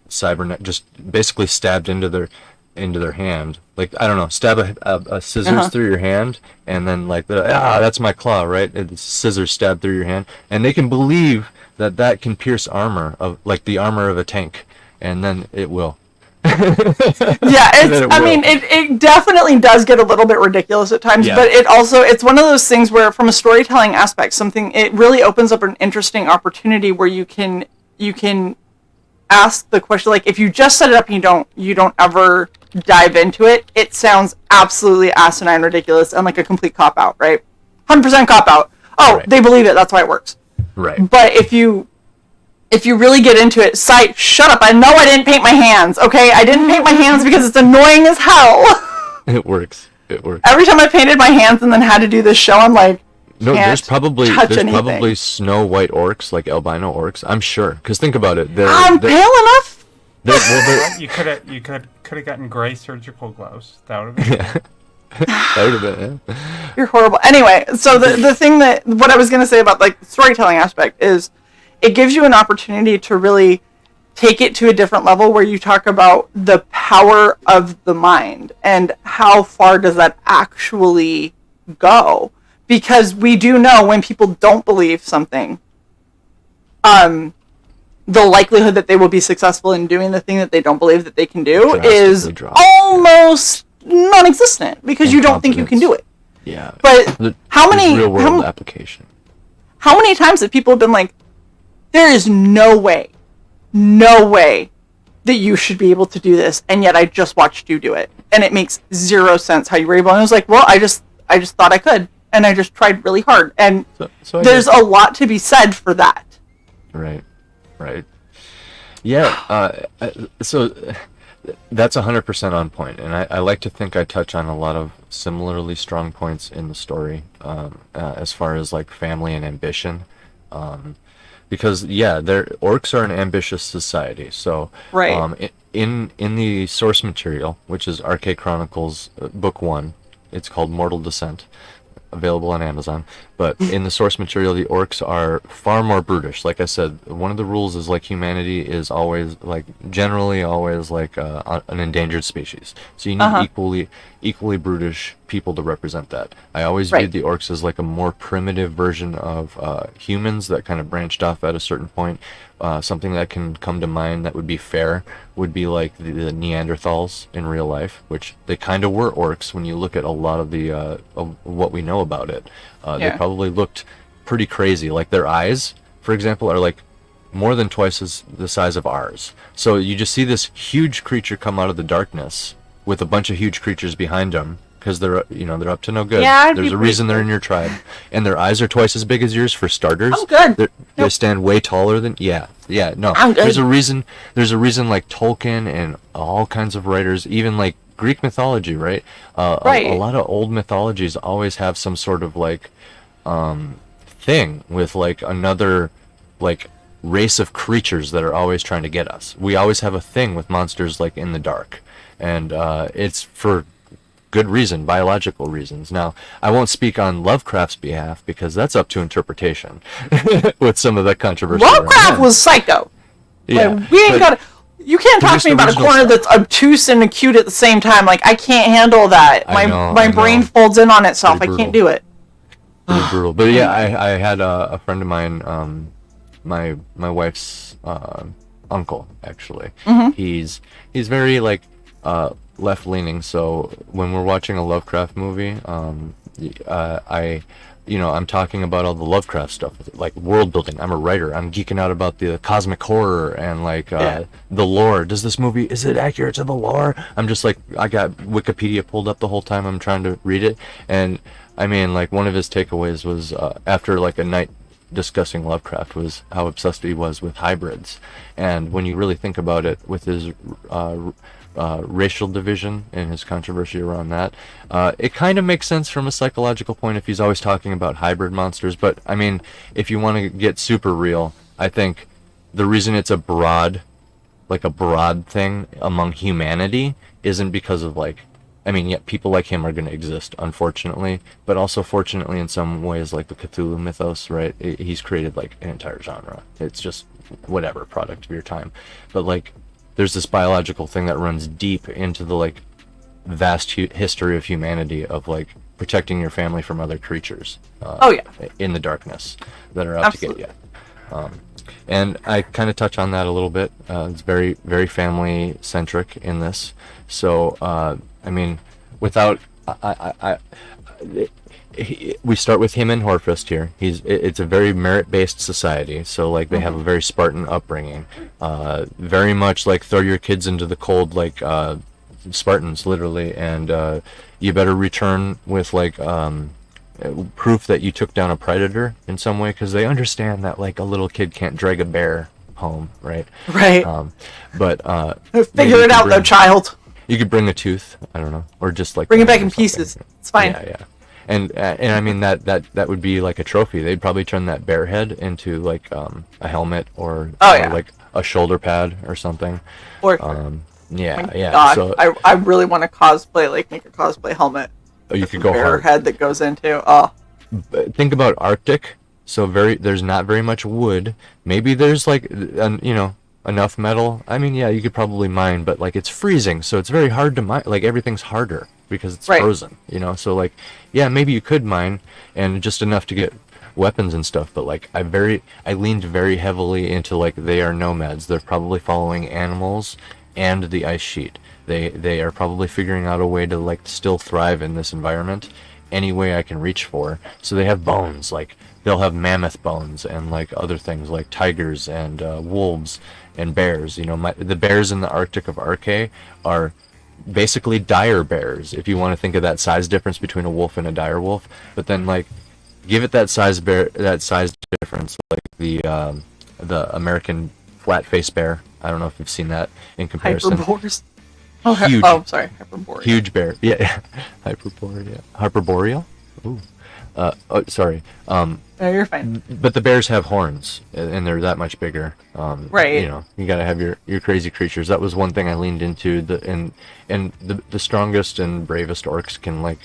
just basically stabbed into their hand. Like, I don't know, stab a scissors through your hand, and then like that's my claw, right? It's scissors stabbed through your hand, and they can believe that can pierce armor of like the armor of a tank, and then it will. Yeah, it definitely does get a little bit ridiculous at times, Yeah. but it's one of those things where from a storytelling aspect, it really opens up an interesting opportunity where you can ask the question, like, if you just set it up and you don't ever dive into it, it sounds absolutely asinine, ridiculous, and like a complete cop-out, right? 100% cop-out. Oh, Right. They believe it, that's why it works. Right. But if you really get into it, shut up, I know I didn't paint my hands, okay? I didn't paint my hands because it's annoying as hell. It works. Every time I painted my hands and then had to do this show, I'm like, No, there's probably anything. snow white orcs, like albino orcs. I'm sure. Because think about it. I'm pale enough. You could have gotten gray surgical gloves. That would have been. Yeah. That would have been. Yeah. You're horrible. Anyway, so the thing what I was going to say about like the storytelling aspect is it gives you an opportunity to really take it to a different level where you talk about the power of the mind and how far does that actually go. Because we do know when people don't believe something, the likelihood that they will be successful in doing the thing that they don't believe that they can do is Drastically drop. almost non-existent because you don't think you can do it. Yeah. But how many real world application? how many times have people been like, there is no way that you should be able to do this, and yet I just watched you do it, and it makes zero sense how you were able. And I was like, well, I just thought I could. And I just tried really hard. And So there's a lot to be said for that. Right. Yeah. So that's 100% on point, and I like to think I touch on a lot of similarly strong points in the story, as far as like family and ambition, because orcs are an ambitious society. So Right. In the source material, which is Archaic Chronicles Book 1, it's called Mortal Descent, available on Amazon. But in the source material, the orcs are far more brutish. Like I said, one of the rules is like humanity is generally always like an endangered species. So you need equally brutish people to represent that. I always viewed the orcs as like a more primitive version of humans that kind of branched off at a certain point. Something that can come to mind that would be fair would be like the Neanderthals in real life, which they kind of were orcs when you look at a lot of the of what we know about it. They probably looked pretty crazy. Like their eyes, for example, are like more than twice the size of ours. So you just see this huge creature come out of the darkness with a bunch of huge creatures behind them. Because they're up to no good. Yeah, there's a reason they're in your tribe, and their eyes are twice as big as yours for starters. I'm good. They stand way taller than no. I'm good. There's a reason like Tolkien and all kinds of writers, even like Greek mythology, right? A lot of old mythologies always have some sort of like thing with like another like race of creatures that are always trying to get us. We always have a thing with monsters like in the dark, and it's for good reason, biological reasons. Now, I won't speak on Lovecraft's behalf because that's up to interpretation with some of that controversy. Lovecraft was psycho. Yeah, like, we ain't got. You can't talk to me about a corner that's obtuse and acute at the same time. Like, I can't handle that. My brain folds in on itself. I can't do it. Pretty brutal. But yeah, I had a friend of mine, my wife's uncle, actually. Mm-hmm. He's very like left-leaning, so when we're watching a Lovecraft movie, I'm talking about all the Lovecraft stuff, like world building. I'm a writer. I'm geeking out about the cosmic horror and like the lore. Is it accurate to the lore? I'm just like, I got Wikipedia pulled up the whole time I'm trying to read it, and I mean, like, one of his takeaways was after like a night discussing Lovecraft was how obsessed he was with hybrids. And when you really think about it, with his racial division and his controversy around that, it kind of makes sense from a psychological point if he's always talking about hybrid monsters. But I mean, if you want to get super real, I think the reason it's a broad thing among humanity isn't because of like I mean, yeah, people like him are going to exist, unfortunately, but also fortunately in some ways, like the Cthulhu mythos, right? He's created like an entire genre. It's just whatever, product of your time. But like, there's this biological thing that runs deep into the like vast history of humanity of like protecting your family from other creatures. In the darkness that are out Absolutely. to get you. And I kind of touch on that a little bit. It's very, very family centric in this. So, I mean, without, we start with him and Horfist here. It's a very merit-based society. So, like, they have a very Spartan upbringing. Very much like throw your kids into the cold, like, Spartans, literally. And you better return with, like, proof that you took down a predator in some way, because they understand that like a little kid can't drag a bear home, right? Right. But figure it out, though, child. You could bring a tooth, I don't know, or just like Bring it back in pieces. It's fine. Yeah. And I mean that would be like a trophy. They'd probably turn that bear head into like a helmet or like a shoulder pad or something. Or yeah. gosh, So I really want to cosplay, like make a cosplay helmet. you could go bear hard. head that goes into. Oh, Think about Arctic. So there's not very much wood. Maybe there's like enough metal. I mean, yeah, you could probably mine, but like it's freezing, so it's very hard to mine. Like everything's harder because it's frozen. So like, yeah, maybe you could mine and just enough to get weapons and stuff. But like I leaned very heavily into like they are nomads. They're probably following animals and the ice sheet. They are probably figuring out a way to like still thrive in this environment any way I can reach for. So they have bones, like they'll have mammoth bones and like other things like tigers and wolves and bears. The bears in the Arctic of Arche are basically dire bears, if you want to think of that size difference between a wolf and a dire wolf. But then like give it that size difference, like the American flat-faced bear. I don't know if you've seen that in comparison. hyperbores. Huge. Oh, sorry, hyperboreal. Huge bear. Yeah. Hyperboreal. Ooh. Sorry. No, you're fine. But the bears have horns, and they're that much bigger. Right. You gotta have your crazy creatures. That was one thing I leaned into. And the strongest and bravest orcs can like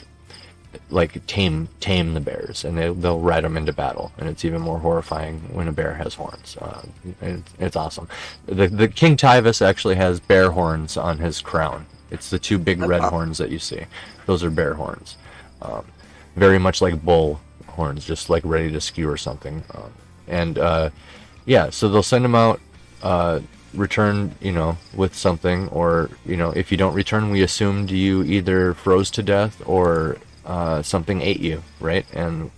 tame the bears, and they'll ride them into battle, and it's even more horrifying when a bear has horns. It's awesome. The King Tyvus actually has bear horns on his crown. It's the two big red horns that you see. Those are bear horns. Very much like bull horns, just like ready to skewer something. So they'll send them out, return, with something, or, if you don't return, we assumed you either froze to death or something ate you, right? And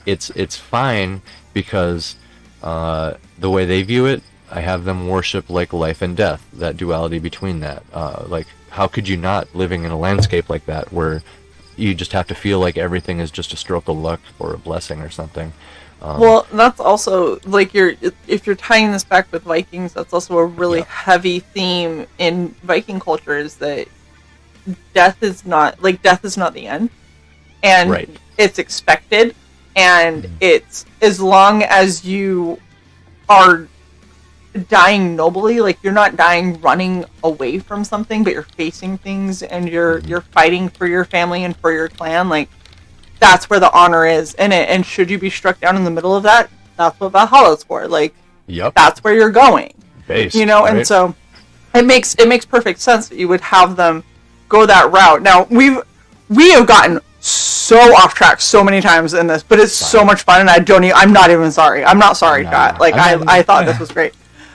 it's fine because the way they view it, I have them worship like life and death, that duality between that. Like, how could you not, living in a landscape like that where you just have to feel like everything is just a stroke of luck or a blessing or something? Well, that's also like if you're tying this back with Vikings, that's also a really heavy theme in Viking culture, is that death is not the end, and it's expected, and it's as long as you are dying nobly, like you're not dying running away from something, but you're facing things and you're fighting for your family and for your clan, like that's where the honor is in it. And should you be struck down in the middle of that, that's what Valhalla's for. Like, that's where you're going. Based, and so it makes perfect sense that you would have them go that route. Now we have gotten so off track so many times in this, but it's so much fun, and I'm not even sorry. I'm not sorry, Scott. Like I thought this was great.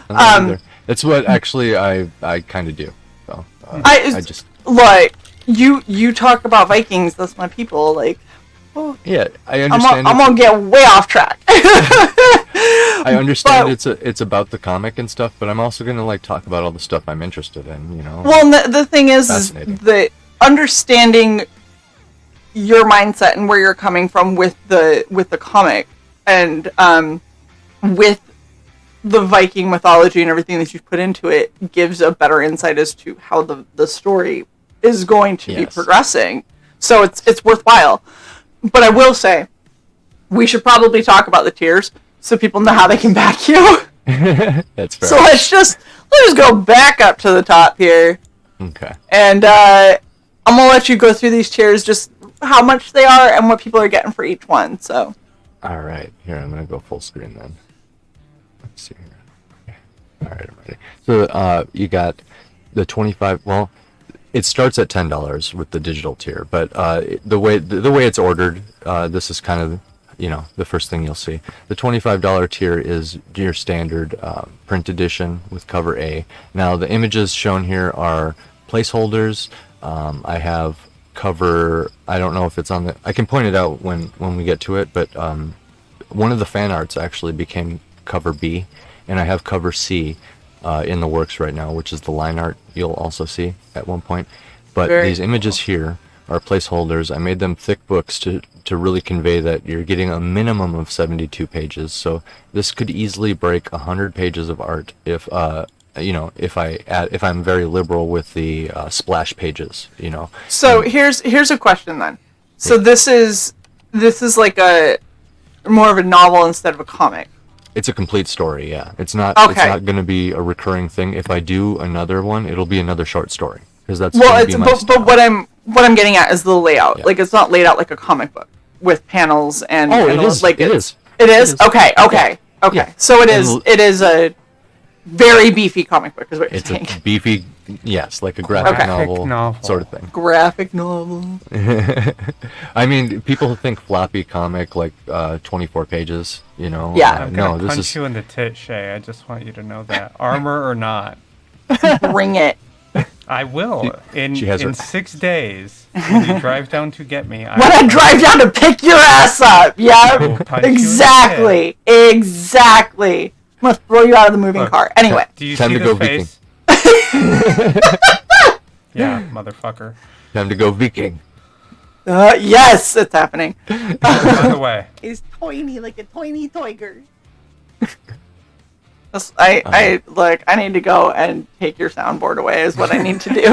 That's what actually I kind of do. So, I just like you talk about Vikings. That's my people. Like, yeah, I understand. I'm gonna get way off track. I understand it's about the comic and stuff, but I'm also gonna like talk about all the stuff I'm interested in. Well, the thing is that understanding your mindset and where you're coming from with the comic and with the Viking mythology and everything that you've put into it gives a better insight as to how the story is going to be progressing. So it's worthwhile. But I will say, we should probably talk about the tiers so people know how they can back you. That's fair. So let's just go back up to the top here. Okay. And I'm gonna let you go through these tiers, just how much they are and what people are getting for each one. So. All right, here I'm gonna go full screen then. Let's see here. Okay. All right, I'm ready. So you got the 25. Well, it starts at $10 with the digital tier, but the way it's ordered, this is kind of the first thing you'll see. The $25 tier is your standard print edition with cover A. Now the images shown here are placeholders. I have cover. I don't know if it's on the. I can point it out when we get to it, but one of the fan arts actually became cover B, and I have cover C in the works right now, which is the line art you'll also see at one point. But these images here are placeholders. I made them thick books to really convey that you're getting a minimum of 72 pages. So this could easily break 100 pages of art if if I'm very liberal with the splash pages. So here's a question then. So this is like a more of a novel instead of a comic. It's a complete story, yeah. It's not. Okay. It's not going to be a recurring thing. If I do another one, it'll be another short story because that's. But what I'm getting at is the layout. Yeah. Like it's not laid out like a comic book with panels and. Oh, and it is. Like it is. It is. Okay. Yeah. So it is. It is a very beefy comic book, is what you're It's saying. a beefy, yes, like a graphic novel sort of thing. Graphic novel. I mean, people think floppy comic like 24 pages. Yeah. I'm no, gonna this punch is. you in the tit, Shae. I just want you to know that. Armor or not, Bring it. I will. She has in her- 6 days, when you drive down to get me, When I drive down to pick your ass up. Yeah. will punch you in the Exactly. Exactly. I'm gonna throw you out of the moving car. Anyway. Do you Time see to the go Viking. face? Yeah, motherfucker. Time to go Viking. Yes, it's happening. By the way, He's tiny, like a tiny tiger. I need to go and take your soundboard away is what I need to do.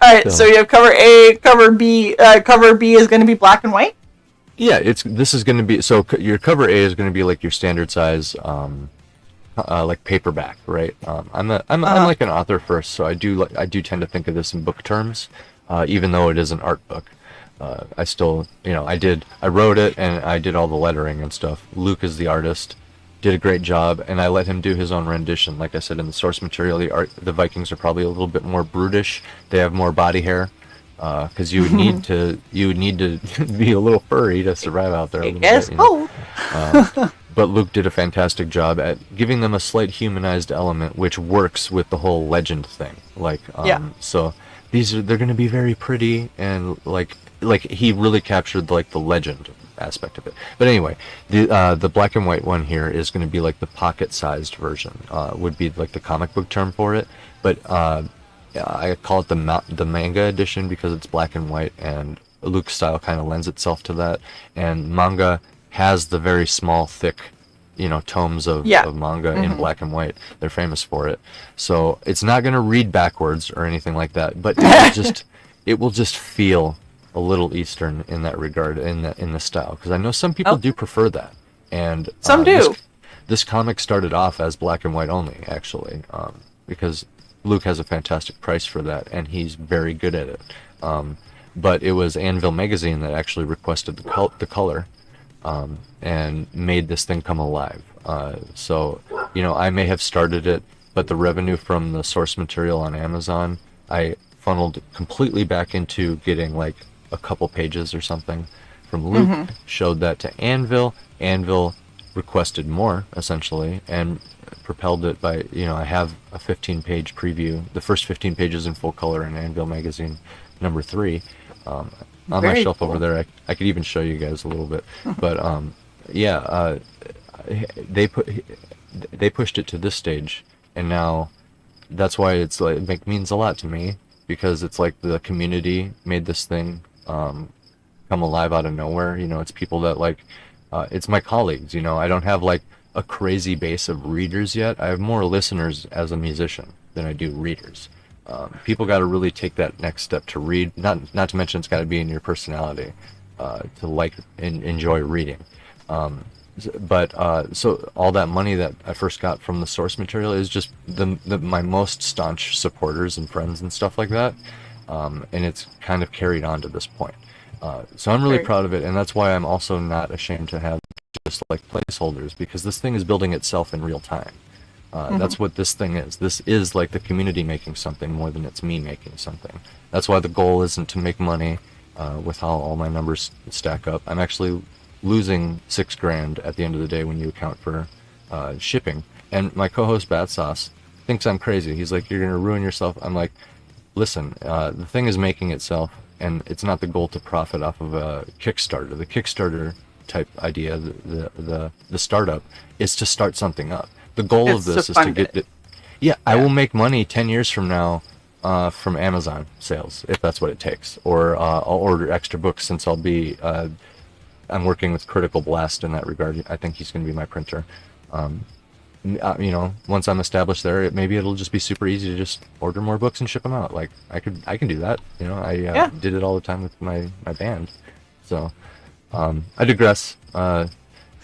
Alright, so you have cover A, cover B. Cover B is going to be black and white? Yeah, this is going to be your cover A is going to be like your standard size, like paperback, right? I'm like an author first, so I do tend to think of this in book terms, even though it is an art book. I still, I wrote it and I did all the lettering and stuff. Luke is the artist, did a great job, and I let him do his own rendition. Like I said, in the source material, the Vikings are probably a little bit more brutish. They have more body hair. Because you would need to be a little furry to survive out there. But Luke did a fantastic job at giving them a slight humanized element, which works with the whole legend thing. So they're going to be very pretty and like he really captured like the legend aspect of it. But anyway, the black and white one here is going to be like the pocket-sized version. Would be like the comic book term for it, but. I call it the manga edition because it's black and white, and Luke's style kind of lends itself to that. And manga has the very small, thick, tomes of manga in black and white. They're famous for it. So it's not going to read backwards or anything like that, but it will just feel a little Eastern in that regard, in the style. Because I know some people do prefer that, and some do. This comic started off as black and white only, actually, because Luke has a fantastic price for that, and he's very good at it. But it was Anvil Magazine that actually requested the color and made this thing come alive. So, I may have started it, but the revenue from the source material on Amazon, I funneled completely back into getting like a couple pages or something from Luke, showed that to Anvil. Anvil requested more, essentially, and propelled it by, I have a 15-page preview, the first 15 pages in full color in Anvil Magazine number 3 on my shelf over there. I could even show you guys a little bit, but they pushed it to this stage, and now that's why it's like it means a lot to me, because it's like the community made this thing come alive out of nowhere. It's people that it's my colleagues. I don't have like a crazy base of readers yet. I have more listeners as a musician than I do readers. People got to really take that next step to read. Not to mention it's got to be in your personality to like and enjoy reading. But so all that money that I first got from the source material is just my most staunch supporters and friends and stuff like that, and it's kind of carried on to this point. So I'm really proud of it, and that's why I'm also not ashamed to have just like placeholders, because this thing is building itself in real time. That's what this thing is. This is like the community making something more than it's me making something. That's why the goal isn't to make money with how all my numbers stack up. I'm actually losing $6,000 at the end of the day when you account for shipping. And my co-host Bad Sauce thinks I'm crazy. He's like, "You're gonna ruin yourself." I'm like, "Listen, the thing is making itself, and it's not the goal to profit off of a Kickstarter. The Kickstarter type idea, the startup, is to start something up. The goal of this is to get it. Yeah, I will make money 10 years from now from Amazon sales, if that's what it takes. Or I'll order extra books, since I'll be, I'm working with Critical Blast in that regard. I think he's going to be my printer. Once I'm established there, maybe it'll just be super easy to just order more books and ship them out. Like I can do that. I did it all the time with my band. So I digress. The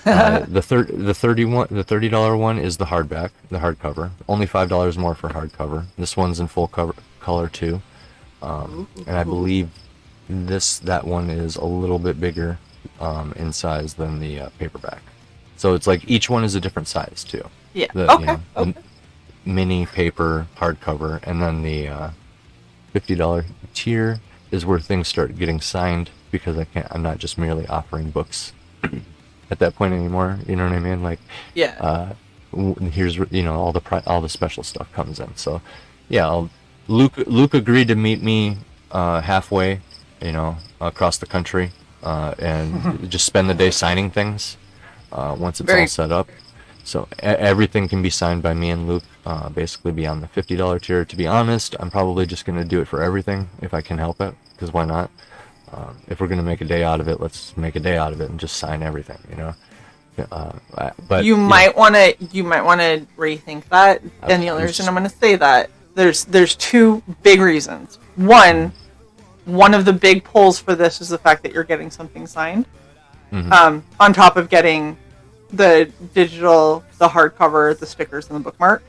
$30 one is the hardcover. Only $5 more for hardcover. This one's in full color too, and I believe that one is a little bit bigger in size than the paperback. So it's like each one is a different size too. Yeah. The mini paper hardcover, and then the $50 tier is where things start getting signed, because I'm not just merely offering books at that point anymore. You know what I mean? Like, here's all the special stuff comes in. So yeah, Luke agreed to meet me halfway, across the country, and just spend the day signing things once it's all set up. So everything can be signed by me and Luke, basically beyond the $50 tier. To be honest, I'm probably just going to do it for everything if I can help it, because why not? If we're going to make a day out of it, let's make a day out of it and just sign everything, But you might want to rethink that. And the only reason I'm going to say that, there's two big reasons. One of the big pulls for this is the fact that you're getting something signed, on top of getting the digital, the hardcover, the stickers, and the bookmark,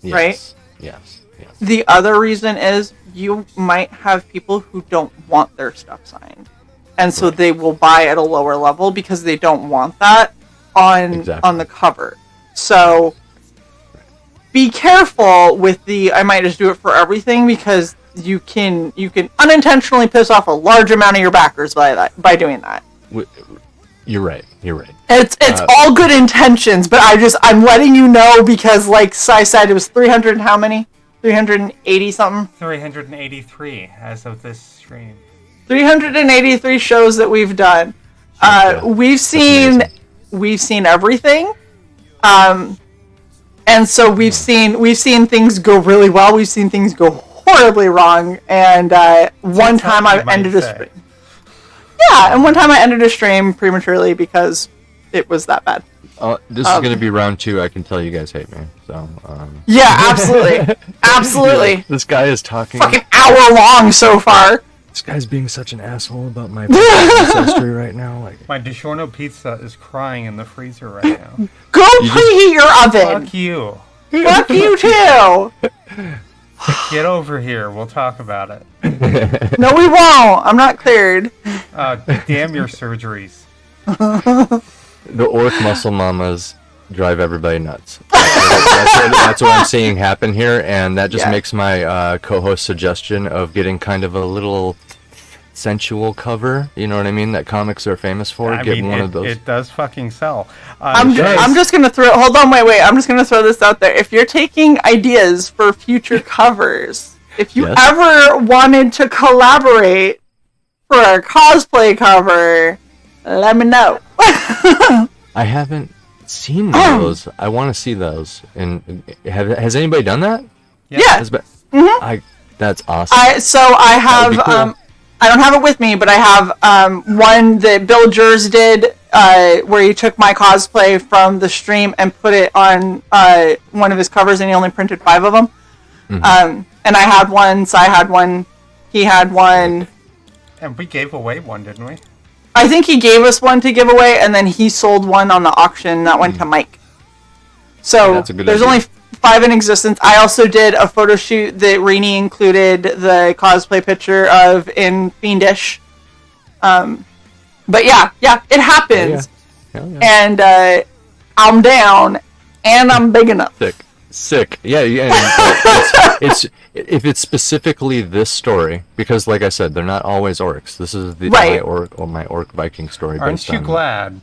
right? Yes. The other reason is you might have people who don't want their stuff signed, and so they will buy at a lower level because they don't want that on the cover. So be careful with I might just do it for everything, because you can unintentionally piss off a large amount of your backers by doing that. You're right. It's all good intentions, but I'm letting you know, because like Sai said, it was 300 and how many? 380 something? 383 as of this stream. 383 shows that we've done. We've seen everything. And so we've seen things go really well. We've seen things go horribly wrong. And one time I ended a stream. Yeah, and one time I ended a stream prematurely because it was that bad. This is going to be round 2. I can tell you guys hate me. So. Yeah, absolutely, absolutely. Yeah, this guy is talking. Fucking hour long so far. This guy's being such an asshole about my ancestry right now. Like, my DiGiorno pizza is crying in the freezer right now. Go preheat your oven. Fuck you. Fuck you too. Get over here. We'll talk about it. No, we won't. I'm not cleared. Damn your surgeries. The orc muscle mamas drive everybody nuts. That's what I'm seeing happen here, and that just makes my co-host suggestion of getting kind of a little sensual cover, you know what I mean, that comics are famous for. One of those. It does fucking sell. I'm just gonna throw. Hold on, wait. I'm just gonna throw this out there. If you're taking ideas for future covers, if you ever wanted to collaborate for a cosplay cover, let me know. I haven't seen those. I want to see those. And has anybody done that? Yeah. That's awesome. I have. Cool. I don't have it with me, but I have one that Bill Jers did, where he took my cosplay from the stream and put it on one of his covers, and he only printed 5 of them. Mm-hmm. And I had one, Sai had one, he had one. And we gave away one, didn't we? I think he gave us one to give away, and then he sold one on the auction that went to Mike. So That's a good there's idea. only 5 in existence. I also did a photo shoot that Rainey included the cosplay picture of in Fiendish. But yeah, it happens. Hell yeah. And I'm down, and I'm big enough. Sick. Yeah. And it's if it's specifically this story, because like I said, they're not always orcs. This is Right. my orc Viking story. Aren't based you on- glad?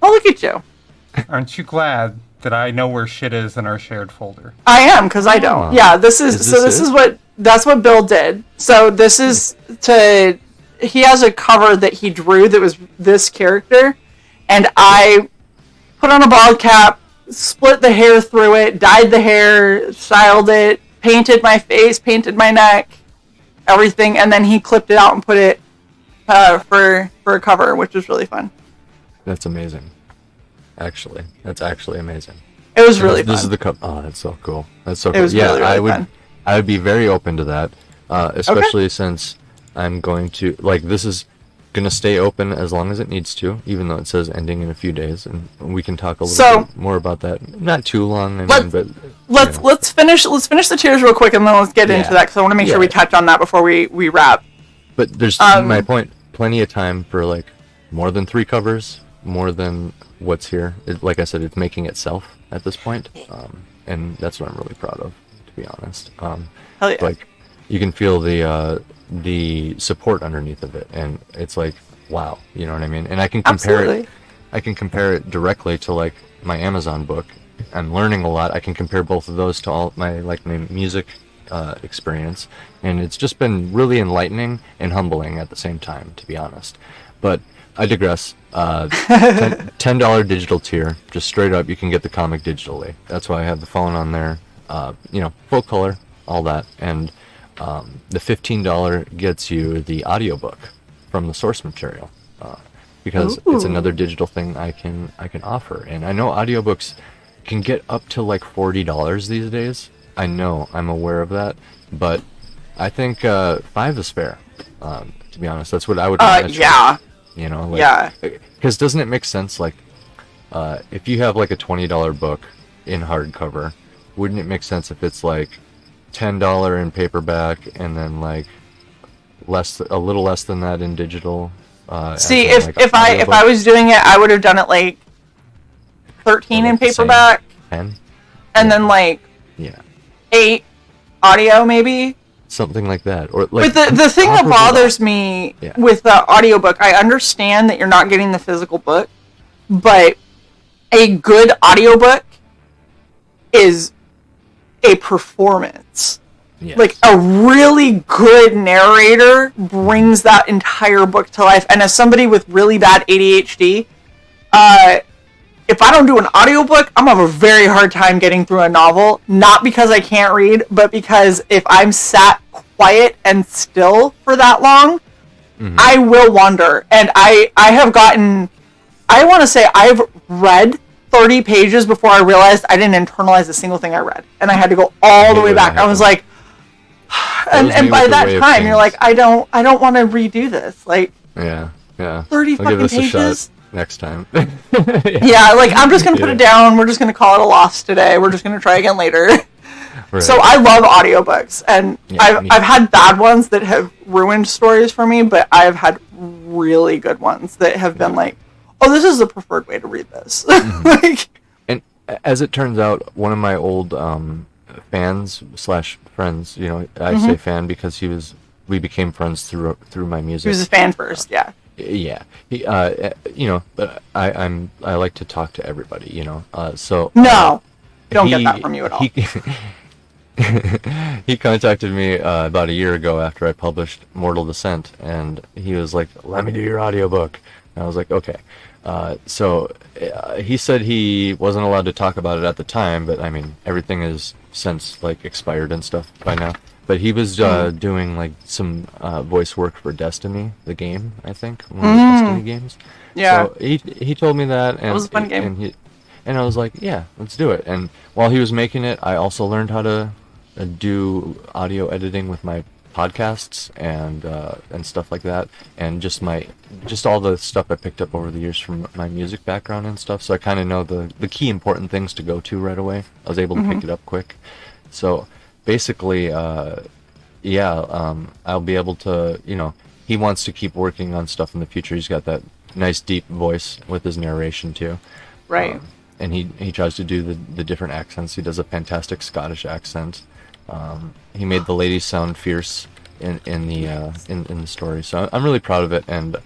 Oh, look at you. Aren't you glad that I know where shit is in our shared folder? I am, because I don't. Oh. Yeah, this is that's what Bill did. So this is he has a cover that he drew that was this character, and I put on a bald cap, split the hair through it, dyed the hair, styled it, painted my face, painted my neck, everything, and then he clipped it out and put it for a cover, which was really fun. That's amazing. Actually, that's actually amazing. It was really This fun. is the cup. Oh, that's so cool. That's so It cool. was Yeah, really, really fun. I would be very open to that, especially since I'm going to this is gonna stay open as long as it needs to, even though it says ending in a few days, and we can talk a little bit more about that. Not too long, Let's finish the tiers real quick, and then let's get into that, because I want to make sure we touch on that before we wrap. But there's my point. Plenty of time for more than 3 covers, more than what's here. Like I said, it's making itself at this point, and that's what I'm really proud of, to be honest. Hell yeah. You can feel the support underneath of it, and it's wow, you know what I mean? And I can compare Absolutely. I can compare it directly to my Amazon book. I'm learning a lot. I can compare both of those to all my my music experience, and it's just been really enlightening and humbling at the same time, to be honest. But I digress. $10 digital tier, just straight up. You can get the comic digitally. That's why I have the phone on there. Full color, all that, and the $15 gets you the audiobook from the source material, because it's another digital thing I can offer. And I know audiobooks can get up to $40 these days. I know, I'm aware of that, but I think 5 is fair. To be honest, that's what I would. Yeah. Yeah. Because doesn't it make sense? If you have a $20 book in hardcover, wouldn't it make sense if it's $10 in paperback and then a little less than that in digital? See, if I was doing it, I would have done it 13 in paperback, 10, and then 8 audio maybe. something like that, or But the thing that bothers me with the audiobook, I understand that you're not getting the physical book, but a good audiobook is a performance. Yes. A really good narrator brings that entire book to life. And as somebody with really bad ADHD, if I don't do an audiobook, I'm gonna have a very hard time getting through a novel. Not because I can't read, but because if I'm sat quiet and still for that long, I will wander. And I have gotten, I want to say I've read 30 pages before I realized I didn't internalize a single thing I read. And I had to go all the way back. I was like, and by that time, you're like, I don't want to redo this. Yeah. 30 I'll give fucking this a pages. shot next time. Yeah, I'm just gonna put it down. We're just gonna call it a loss today. We're just gonna try again later. Right. So I love audiobooks, and Yeah, I've had bad ones that have ruined stories for me, but I've had really good ones that have been oh, this is the preferred way to read this. And as it turns out, one of my old fans / friends, I say fan because we became friends through my music. He was a fan first, yeah. Yeah, he, but I like to talk to everybody, so. No, don't get that from you at all. He contacted me about a year ago after I published Mortal Descent, and he was like, "Let me do your audiobook." And I was like, "Okay." So he said he wasn't allowed to talk about it at the time, but I mean, everything is since expired and stuff by now. But he was doing some voice work for Destiny, the game, I think, one of the Destiny games. Yeah. So he told me that, and was a fun game. And I was like, yeah, let's do it. And while he was making it, I also learned how to do audio editing with my podcasts and stuff like that, and just all the stuff I picked up over the years from my music background and stuff. So I kind of know the key important things to go to right away. I was able to pick it up quick. So basically, I'll be able to, he wants to keep working on stuff in the future. He's got that nice deep voice with his narration too. Right. And he tries to do the different accents. He does a fantastic Scottish accent. He made the ladies sound fierce in the story. So I'm really proud of it, and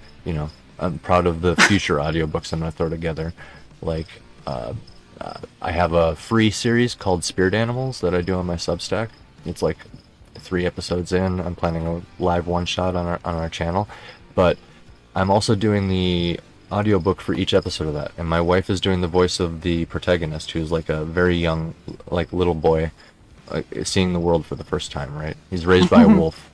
I'm proud of the future audiobooks I'm gonna throw together. Like I have a free series called Spirit Animals that I do on my Substack. It's like 3 episodes in. I'm planning a live one shot on our channel, but I'm also doing the audiobook for each episode of that, and my wife is doing the voice of the protagonist, who's like a very young, like little boy, seeing the world for the first time. Right? He's raised by a wolf.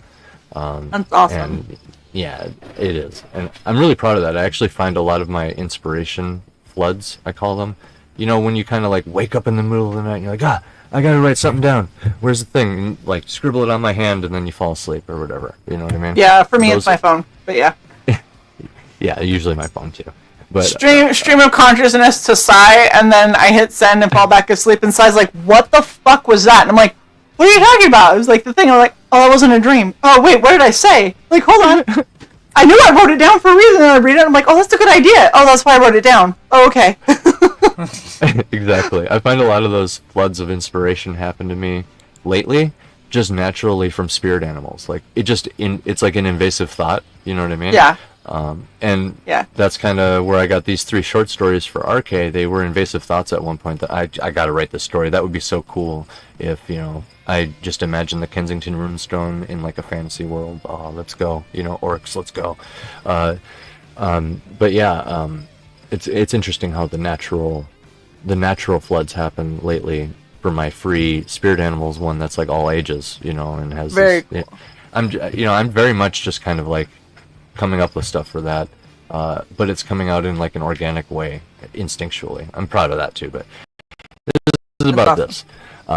That's awesome. And yeah, it is, and I'm really proud of that. I actually find a lot of my inspiration floods, I call them. When you kind of like wake up in the middle of the night and you're like, I gotta write something down. Where's the thing? And, like, scribble it on my hand, and then you fall asleep or whatever. You know what I mean? Yeah, for me it's my phone, but yeah. Yeah, usually my phone too. But stream of consciousness to Cye, and then I hit send and fall back asleep, and Cy's like, what the fuck was that? And I'm like, what are you talking about? It was like the thing. I'm like, oh, that wasn't a dream. Oh, wait, what did I say? Like, hold on. I knew I wrote it down for a reason, and I read it, and I'm like, oh, that's a good idea. Oh, that's why I wrote it down. Oh, okay. Exactly. I find a lot of those floods of inspiration happen to me lately, just naturally from spirit animals. Like, it's like an invasive thought. You know what I mean? Yeah. And yeah, that's kind of where I got these 3 short stories for RK. They were invasive thoughts at one point that I got to write this story. That would be so cool if, I just imagine the Kensington Runestone in like a fantasy world. Oh, let's go. Orcs, let's go. But yeah, it's interesting how the natural floods happen lately for my free Spirit Animals one that's like all ages, and has very cool. I'm very much just kind of like coming up with stuff for that, but it's coming out in like an organic way, instinctually. I'm proud of that too. But this is about this.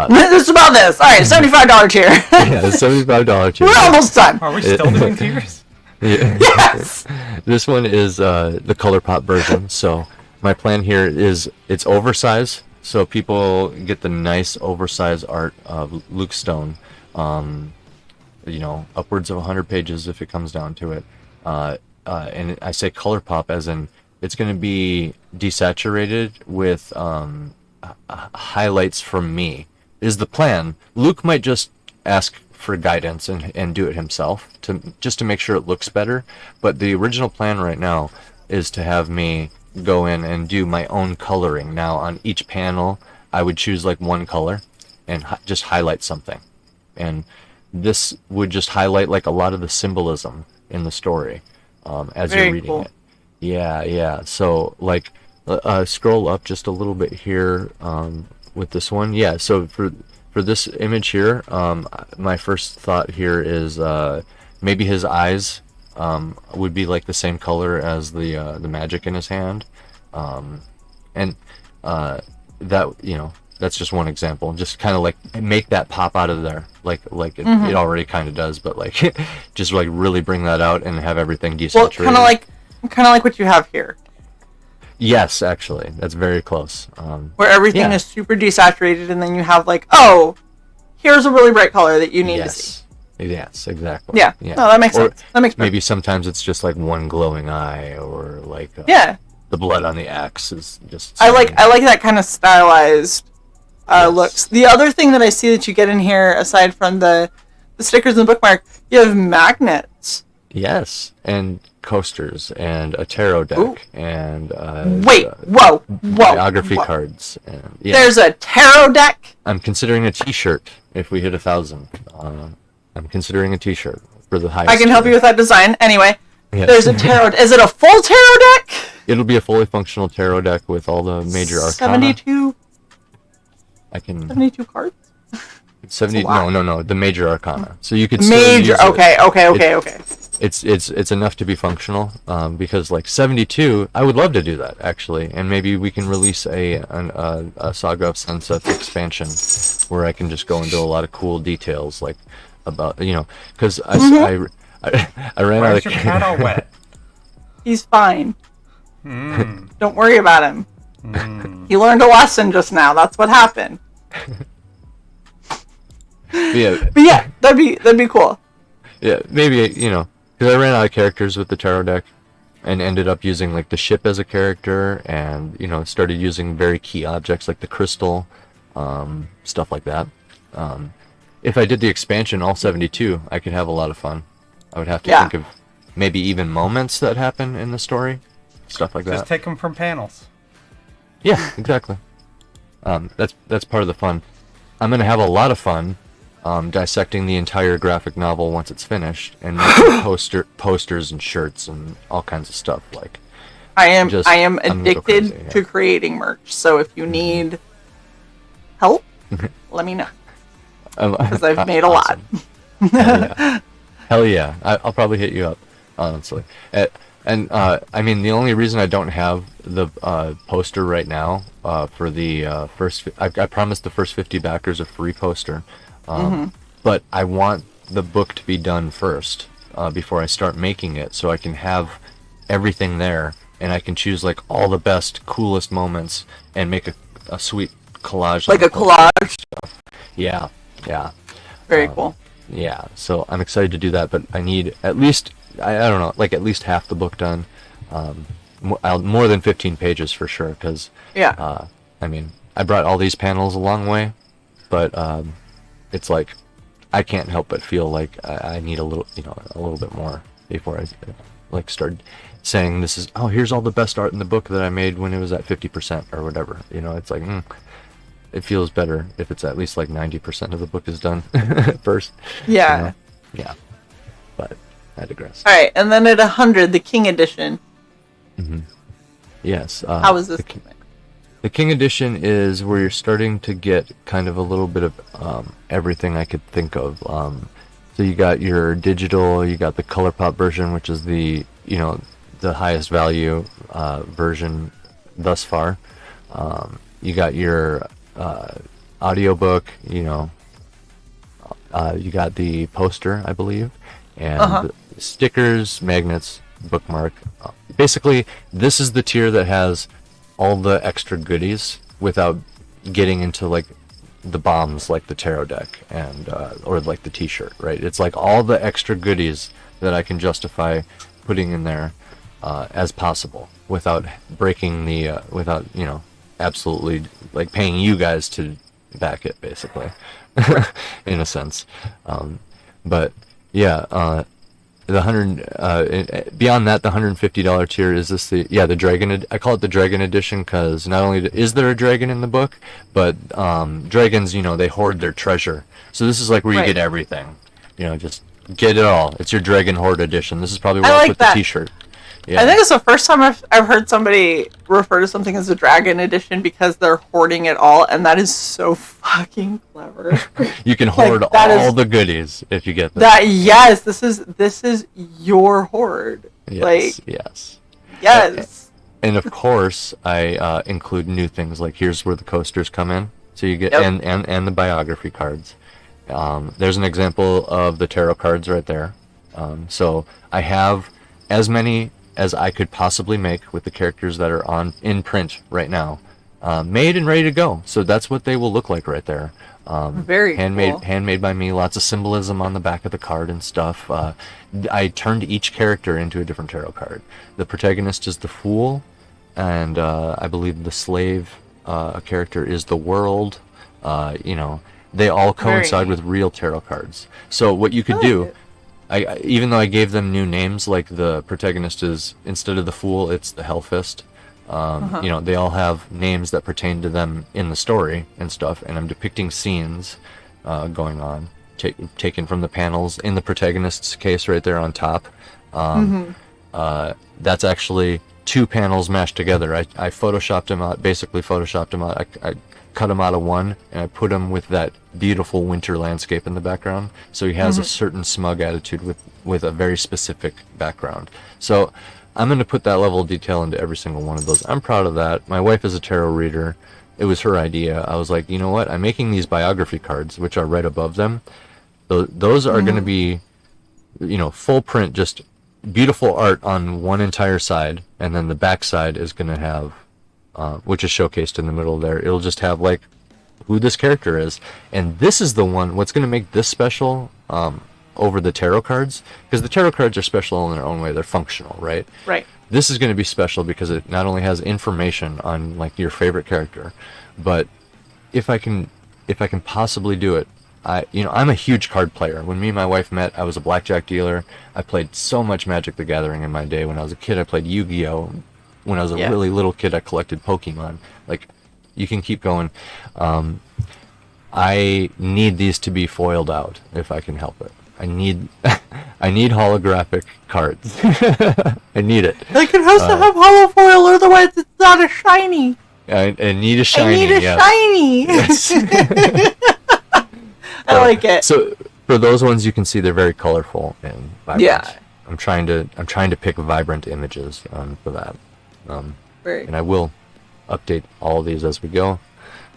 This is about this. All right, $75 tier. Yeah, $75 tier. We're almost done. Are we still doing tiers? Yeah. Yes. This one is the ColourPop version. So my plan here is it's oversized, so people get the nice oversized art of Luke Stone. Upwards of 100 pages if it comes down to it. And I say ColourPop as in it's going to be desaturated with highlights from me is the plan. Luke might just ask for guidance and do it himself to make sure it looks better, but the original plan right now is to have me go in and do my own coloring. Now on each panel I would choose like one color and just highlight something, and this would just highlight like a lot of the symbolism in the story as Very you're reading cool. it. Yeah. So like scroll up just a little bit here with this one. Yeah, so for this image here, my first thought here is maybe his eyes would be like the same color as the magic in his hand, and that that's just one example. Just kind of like make that pop out of there, like it already kind of does, but like just like really bring that out and have everything desaturated. Well, kind of like what you have here, Yes, actually, that's very close. where everything Yeah. is super desaturated, and then you have like, oh, here's a really bright color that you need to see. Yes, exactly. Yeah. No, that makes Or sense. That makes maybe sometimes it's just like one glowing eye, or like Yeah. the blood on the axe is just. I like that kind of stylized looks. The other thing that I see that you get in here, aside from the stickers and the bookmark, you have magnets. Yes, and coasters and a tarot deck. Ooh. And Wait, whoa, biography whoa. cards. And, yeah. There's a tarot deck. I'm considering a T-shirt if we hit 1,000. I'm considering a T-shirt for the highest. I can help you with that design. Anyway, Yes. there's a tarot. Is it a full tarot deck? It'll be a fully functional tarot deck with all the major arcana. 72 I can 72 cards? 70. lot. No, the major arcana. So you could still Major. use it. Okay. It's enough to be functional, because like 72, I would love to do that actually, and maybe we can release a Saga of Sunsets expansion where I can just go into a lot of cool details, like about, because I ran Why out is of your cat all wet? He's fine. Mm. Don't worry about him. Mm. He learned a lesson just now. That's what happened. Yeah, But yeah, that'd be cool. yeah, maybe because I ran out of characters with the tarot deck, and ended up using like the ship as a character, and started using very key objects like the crystal, stuff like that. If I did the expansion all 72, I could have a lot of fun. I would have to think of maybe even moments that happen in the story, stuff like that. Just take them from panels. Yeah, exactly. That's part of the fun. I'm gonna have a lot of fun dissecting the entire graphic novel once it's finished, and making posters and shirts and all kinds of stuff. Like, I am I'm addicted crazy, to creating merch. So if you need help, let me know. Because I've made a lot. Hell yeah. Hell yeah. I'll probably hit you up, honestly. I mean, the only reason I don't have the poster right now for the first... I promised the first 50 backers a free poster. But I want the book to be done first before I start making it, so I can have everything there, and I can choose like all the best, coolest moments and make a sweet collage. Like a collage. Yeah. Very cool. Yeah, so I'm excited to do that, but I need at least, I don't know, like at least half the book done. More than 15 pages for sure, because, I mean, I brought all these panels a long way, but it's like, I can't help but feel like I need a little bit more before I, like, start saying this is, here's all the best art in the book that I made when it was at 50% or whatever. It's like, it feels better if it's at least like 90% of the book is done first. Yeah. Yeah. But I digress. All right, and then at 100, the King Edition. Yes. How is this? The King Edition is where you're starting to get kind of a little bit of everything I could think of. So you got your digital, you got the ColourPop version, which is the the highest value version thus far. You got your audiobook, you got the poster, I believe, and stickers, magnets, bookmark. Basically, this is the tier that has all the extra goodies without getting into like the bombs like the tarot deck and or like the t-shirt, right? It's like all the extra goodies that I can justify putting in there as possible without breaking the without absolutely like paying you guys to back it, basically. In a sense. But yeah, the beyond that, the $150 tier is the dragon. I call it the dragon edition because not only is there a dragon in the book, but dragons, they hoard their treasure. So this is like where you get everything. Just get it all. It's your dragon hoard edition. This is probably where I put the t-shirt. Yeah. I think it's the first time I've heard somebody refer to something as a dragon edition because they're hoarding it all, and that is so fucking clever. You can hoard all the goodies if you get that. Yes, this is your hoard. Yes, yes. And of course, I include new things like here's where the coasters come in. So you get and the biography cards. There's an example of the tarot cards right there. So I have as many as I could possibly make with the characters that are in print right now, made and ready to go. So that's what they will look like right there. Very handmade, cool. Handmade by me. Lots of symbolism on the back of the card and stuff. I turned each character into a different tarot card. The protagonist is the Fool, and I believe the slave character is the World. They all coincide with real tarot cards. So what you could do. Even though I gave them new names, like the protagonist is, instead of the Fool, it's the Hellfist. They all have names that pertain to them in the story and stuff, and I'm depicting scenes going on, taken from the panels. In the protagonist's case right there on top, that's actually two panels mashed together. I photoshopped them out, basically photoshopped them out. I cut him out of one, and I put him with that beautiful winter landscape in the background. So he has a certain smug attitude with a very specific background. So I'm going to put that level of detail into every single one of those. I'm proud of that. My wife is a tarot reader. It was her idea. I was like, you know what? I'm making these biography cards, which are right above them. Those are going to be, full print, just beautiful art on one entire side, and then the back side is going to have, which is showcased in the middle there. It'll just have like who this character is, and this is the one. What's going to make this special over the tarot cards, because the tarot cards are special in their own way. They're functional, right? Right. This is going to be special because it not only has information on like your favorite character, but if I can possibly do it, I'm a huge card player. When me and my wife met, I was a blackjack dealer. I played so much Magic the Gathering in my day. When I was a kid, I played Yu-Gi-Oh. When I was a really little kid, I collected Pokemon. Like, you can keep going. I need these to be foiled out if I can help it. I need holographic cards. I need it. Like, it has to have hollow foil, otherwise it's not a shiny. I need a shiny. I need a shiny. Yes. I like it. So for those ones, you can see they're very colorful and vibrant. Yeah. I'm trying to pick vibrant images for that. And I will update all of these as we go.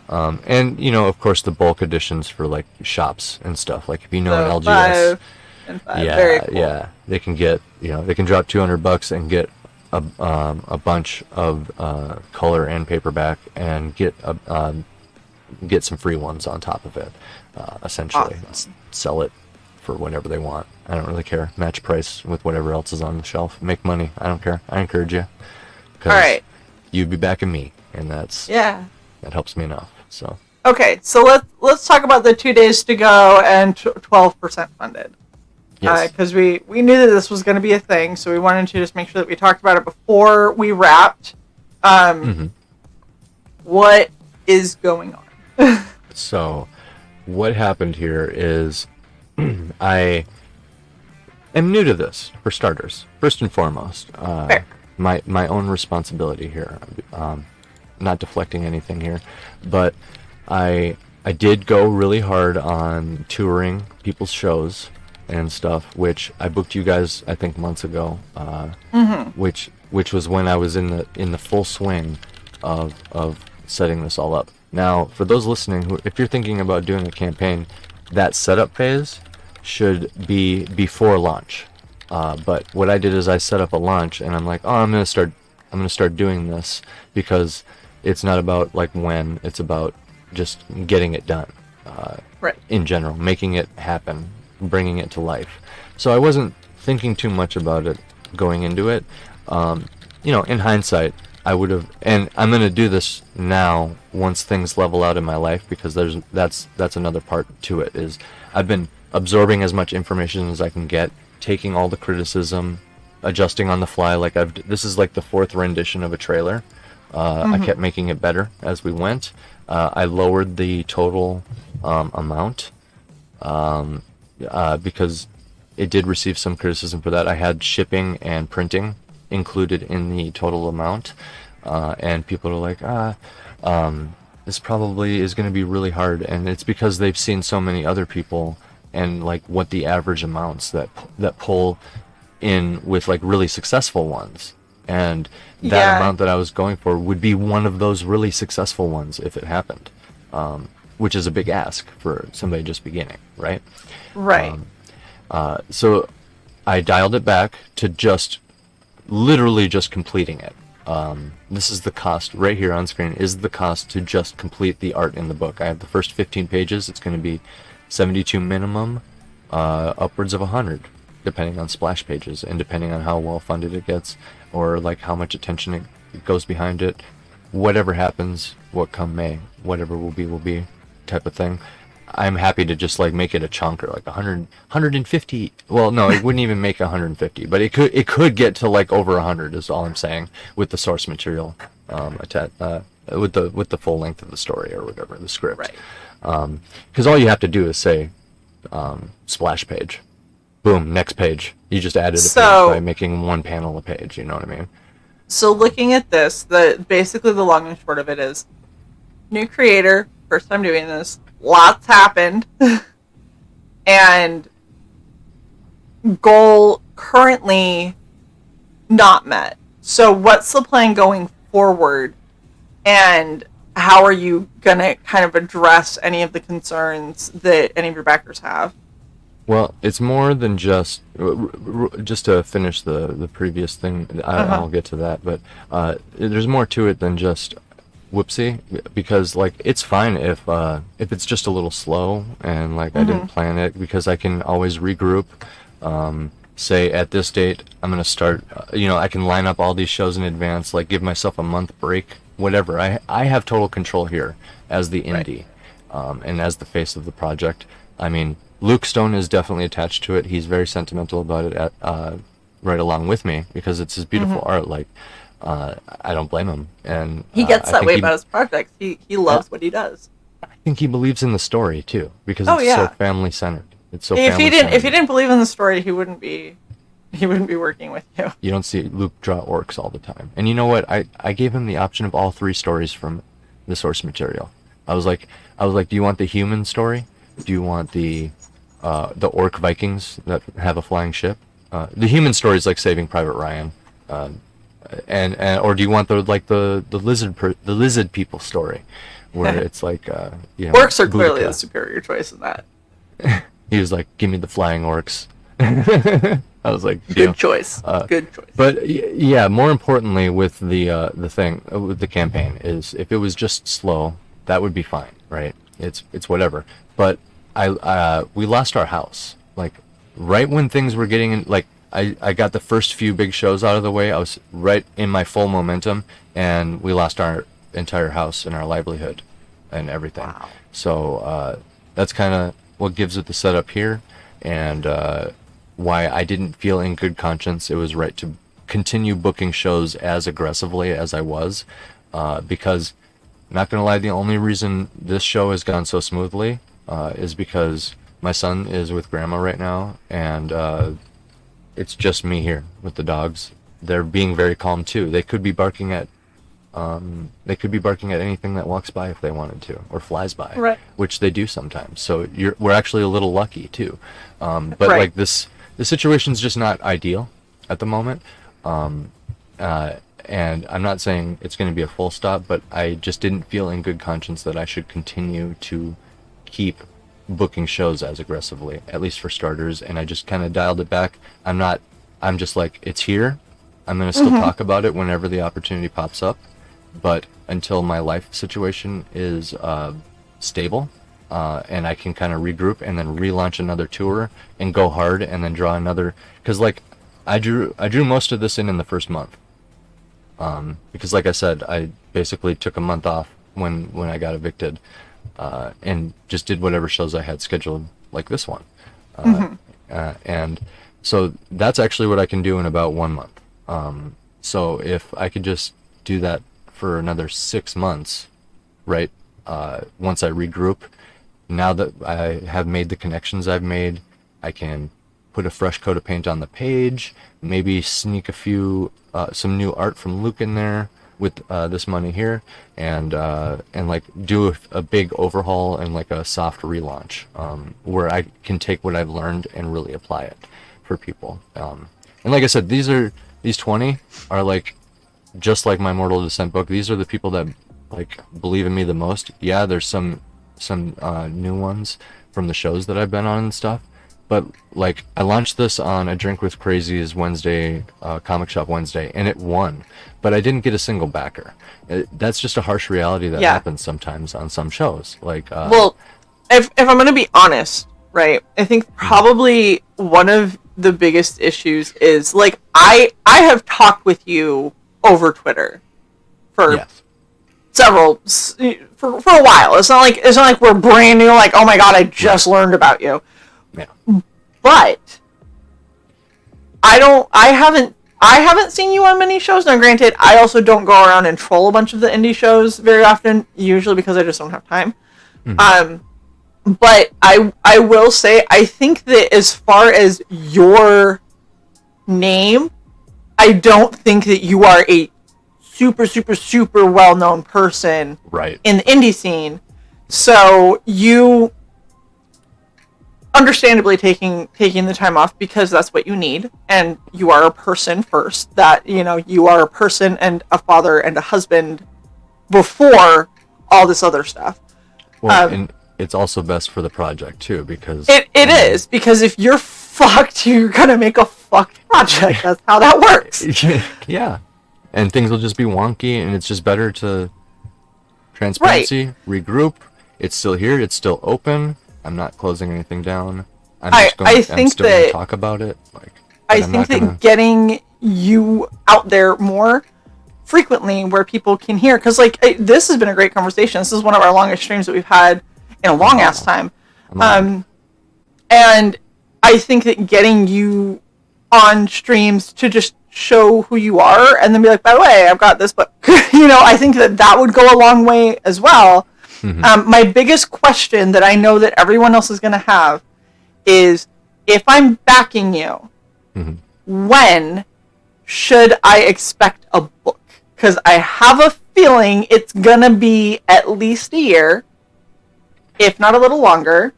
And of course, the bulk editions for like shops and stuff. Like if you know an LGS, 5 and 5. Very cool. they can get they can drop $200 and get a bunch of color and paperback and get some free ones on top of it. Essentially, sell it for whatever they want. I don't really care. Match price with whatever else is on the shelf. Make money. I don't care. I encourage you. All right. You'd be backing me, and that helps me enough. So okay, so let's talk about the 2 days to go and 12% funded. yes, Because we knew that this was going to be a thing, so we wanted to just make sure that we talked about it before we wrapped. What is going on? So what happened here is I am new to this, for starters. First and foremost, my own responsibility here. Not deflecting anything here, but I did go really hard on touring people's shows and stuff, which I booked you guys I think months ago, which was when I was in the full swing of setting this all up. Now, for those listening, if you're thinking about doing a campaign, that setup phase should be before launch. But what I did is I set up a launch, and I'm like, oh, I'm gonna start doing this because it's not about like when, it's about just getting it done. Right. In general, making it happen, bringing it to life. So I wasn't thinking too much about it going into it. In hindsight, I would have, and I'm going to do this now once things level out in my life, because that's another part to it, is I've been absorbing as much information as I can get, taking all the criticism, adjusting on the fly. Like this is like the 4th rendition of a trailer. I kept making it better as we went. I lowered the total amount because it did receive some criticism for that. I had shipping and printing included in the total amount, and people are like, this probably is going to be really hard, and it's because they've seen so many other people and like what the average amounts that pull in with like really successful ones, and that amount that I was going for would be one of those really successful ones if it happened, which is a big ask for somebody just beginning, right? Right. So I dialed it back to just literally just completing it. This is the cost right here on screen, is the cost to just complete the art in the book. I have the first 15 pages. It's going to be 72 minimum, upwards of 100, depending on splash pages and depending on how well funded it gets, or like how much attention it goes behind it. Whatever happens, what come may, whatever will be type of thing. I'm happy to just like make it a chunker, like 100, 150. Well, no, it wouldn't even make 150, but it could get to like over 100 is all I'm saying, with the source material, with the full length of the story or whatever, the script. Right. Because all you have to do is say splash page, boom, next page. You just added a page by making one panel a page. You know what I mean? So looking at this, basically the long and short of it is, new creator, first time doing this, lots happened, and goal currently not met. So what's the plan going forward, and how are you going to kind of address any of the concerns that any of your backers have? Well, it's more than just to finish the previous thing. I'll get to that, but there's more to it than just whoopsie, because like it's fine if it's just a little slow and like I didn't plan it, because I can always regroup. Say at this date I'm gonna start. I can line up all these shows in advance, like give myself a month break, whatever. I have total control here as the indie, and as the face of the project. I mean, Luke Stone is definitely attached to it. He's very sentimental about it, right along with me, because it's his beautiful art. Like, I don't blame him. And He gets that way about his projects. He loves what he does. I think he believes in the story too, because Oh, it's yeah. so family centered. It's so If he family-centered. didn't believe in the story, he wouldn't be working with you. You don't see Luke draw orcs all the time. And you know what? I gave him the option of all 3 stories from the source material. I was like, do you want the human story? Do you want the orc Vikings that have a flying ship? The human story is like Saving Private Ryan, and or do you want the lizard people story, where it's like Orcs are clearly Boudica. the superior choice in that. He was like, give me the flying orcs. I was like, deal. Good choice. Good choice. But yeah, more importantly with the thing with the campaign is, if it was just slow, that would be fine, right? It's whatever. But we lost our house, like right when things were getting in. Like I got the first few big shows out of the way. I was right in my full momentum, and we lost our entire house and our livelihood and everything. Wow. So that's kind of what gives it the setup here, and why I didn't feel in good conscience it was right to continue booking shows as aggressively as I was, because, not gonna lie, the only reason this show has gone so smoothly is because my son is with grandma right now, and it's just me here with the dogs. They're being very calm too. They could be barking at anything that walks by if they wanted to, or flies by, Right. which they do sometimes. So we're actually a little lucky too. But Right. like the situation's just not ideal at the moment. And I'm not saying it's going to be a full stop, but I just didn't feel in good conscience that I should continue to keep booking shows as aggressively, at least for starters. And I just kind of dialed it back. I'm just like, it's here. I'm going to still talk about it whenever the opportunity pops up. But until my life situation is stable, and I can kind of regroup and then relaunch another tour and go hard and then draw another, because like I drew most of this in the first month. Because like I said, I basically took a month off when I got evicted, and just did whatever shows I had scheduled, like this one. And so that's actually what I can do in about 1 month. So if I could just do that for another 6 months, right? Once I regroup, now that I have made the connections I've made, I can put a fresh coat of paint on the page, maybe sneak some new art from Luke in there with this money here, and like do a big overhaul and like a soft relaunch, where I can take what I've learned and really apply it for people. And like I said, these 20 are like, just like my Mortal Descent book, these are the people that like believe in me the most. Yeah, there's some new ones from the shows that I've been on and stuff, but like I launched this on A Drink with Crazy's Wednesday, Comic Shop Wednesday, and it won, but I didn't get a single backer. That's just a harsh reality that happens sometimes on some shows. Like, well, if I'm gonna be honest, right, I think probably one of the biggest issues is, like, I have talked with you over Twitter for yes. for a while. It's not like we're brand new, like, oh my god, I just learned about you. Yeah. But I haven't seen you on many shows. Now granted, I also don't go around and troll a bunch of the indie shows very often, usually because I just don't have time. But I will say, I think that as far as your name, I don't think that you are a super, super, super well-known person Right. in the indie scene. So you understandably taking the time off because that's what you need, and you are a person first, that, you know, you are a person and a father and a husband before all this other stuff. Well, and it's also best for the project too, because it It is, because if you're fucked, you're gonna make a fucked project. That's how that works. Yeah. And things will just be wonky, and it's just better to transparency, regroup. It's still here. It's still open. I'm not closing anything down. I'm still going to talk about it. I think that getting you out there more frequently where people can hear, because this has been a great conversation. This is one of our longest streams that we've had in a long ass time. And I think that getting you on streams to just show who you are and then be like, by the way, I've got this book. I think that would go a long way as well. Mm-hmm. My biggest question that I know that everyone else is going to have is, if I'm backing you, mm-hmm. when should I expect a book? Because I have a feeling it's going to be at least a year, if not a little longer.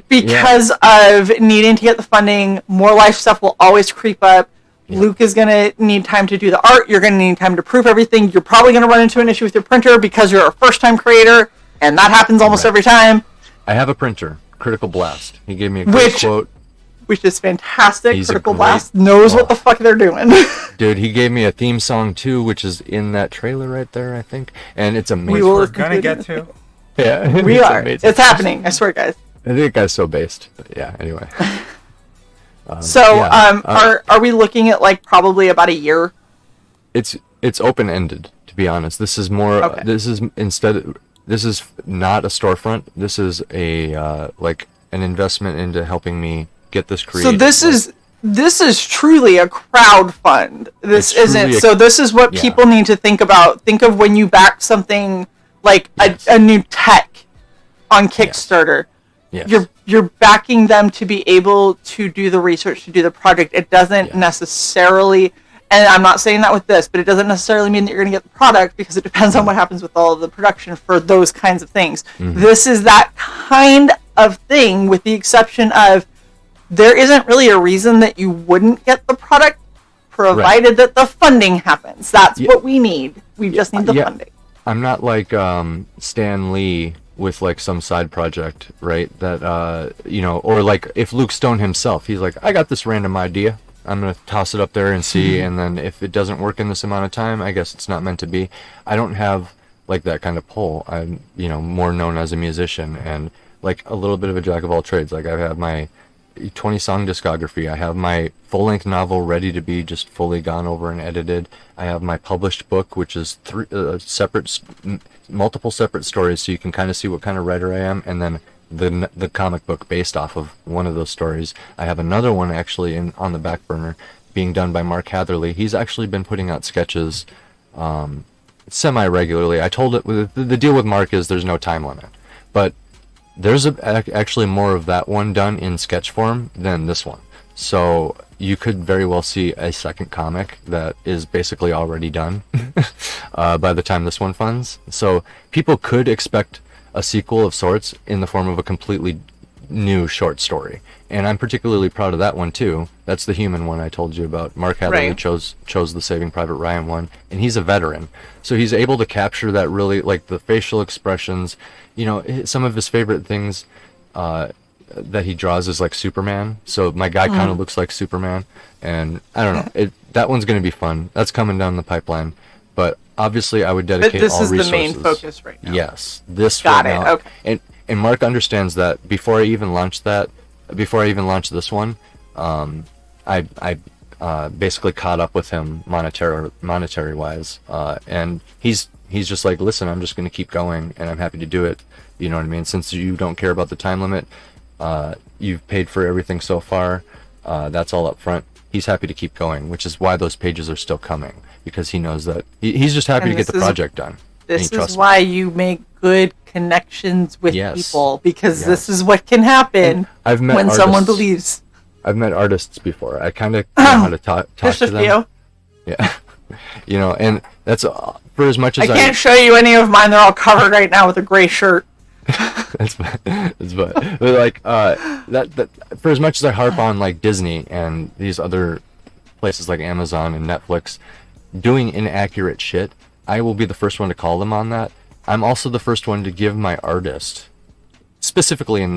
Because of needing to get the funding, more life stuff will always creep up. Yeah. Luke is going to need time to do the art. You're going to need time to proof everything. You're probably going to run into an issue with your printer because you're a first-time creator, and that happens almost every time. I have a printer, Critical Blast. He gave me a great quote. Which is fantastic. Critical Blast knows what the fuck they're doing. Dude, he gave me a theme song, too, which is in that trailer right there, I think. And it's amazing. We're going to get to. Yeah. We are. Amazing. It's happening. I swear, guys. I think that guy's so based. But yeah, anyway. Are we looking at probably about a year? It's open-ended, to be honest. This is more. Okay. This is not a storefront. This is a an investment into helping me get this created. So this is truly a crowd fund. This isn't. So this is what people need to think about. Think of when you back something like a new tech on Kickstarter. Yes. You're backing them to be able to do the research, to do the project. It doesn't necessarily, and I'm not saying that with this, but it doesn't necessarily mean that you're going to get the product, because it depends on what happens with all of the production for those kinds of things. Mm-hmm. This is that kind of thing, with the exception of there isn't really a reason that you wouldn't get the product, provided that the funding happens. That's what we need. We just need the funding. I'm not like Stan Lee with some side project, right? That or if Luke Stone himself, he's like, I got this random idea, I'm gonna toss it up there and see, and then if it doesn't work in this amount of time, I guess it's not meant to be. I don't have that kind of pull. I'm more known as a musician and a little bit of a jack of all trades. I have my 20 song discography. I have my full-length novel ready to be just fully gone over and edited. I have my published book, which is multiple separate stories, so you can kind of see what kind of writer I am, and then the comic book based off of one of those stories. I have another one actually on the back burner being done by Mark Hatherley. He's actually been putting out sketches semi-regularly. I told it, the deal with Mark is there's no time limit, but there's actually more of that one done in sketch form than this one. So you could very well see a second comic that is basically already done by the time this one funds. So people could expect a sequel of sorts in the form of a completely new short story. And I'm particularly proud of that one too. That's the human one I told you about. Mark Hatherley chose the Saving Private Ryan one, and he's a veteran. So he's able to capture that really, the facial expressions. Some of his favorite things that he draws is Superman. So my guy kind of looks like Superman, and I don't know. That one's going to be fun. That's coming down the pipeline. But obviously, I would dedicate all resources. This is the main focus right now. Yes, this got it. Okay. And Mark understands that before I even launch this one, I basically caught up with him monetary wise, and he's just like, listen, I'm just going to keep going, and I'm happy to do it. You know what I mean? Since you don't care about the time limit, you've paid for everything so far. That's all up front. He's happy to keep going, which is why those pages are still coming, because he knows that he's just happy to get the project done. This is why you make good connections with people, because this is what can happen when someone believes. I've met artists before. I kind of know how to talk to them. Yeah. And that's for as much as I can't show you any of mine. They're all covered right now with a gray shirt. That's fine. But that for as much as I harp on Disney and these other places like Amazon and Netflix doing inaccurate shit, I will be the first one to call them on that. I'm also the first one to give my artist specifically in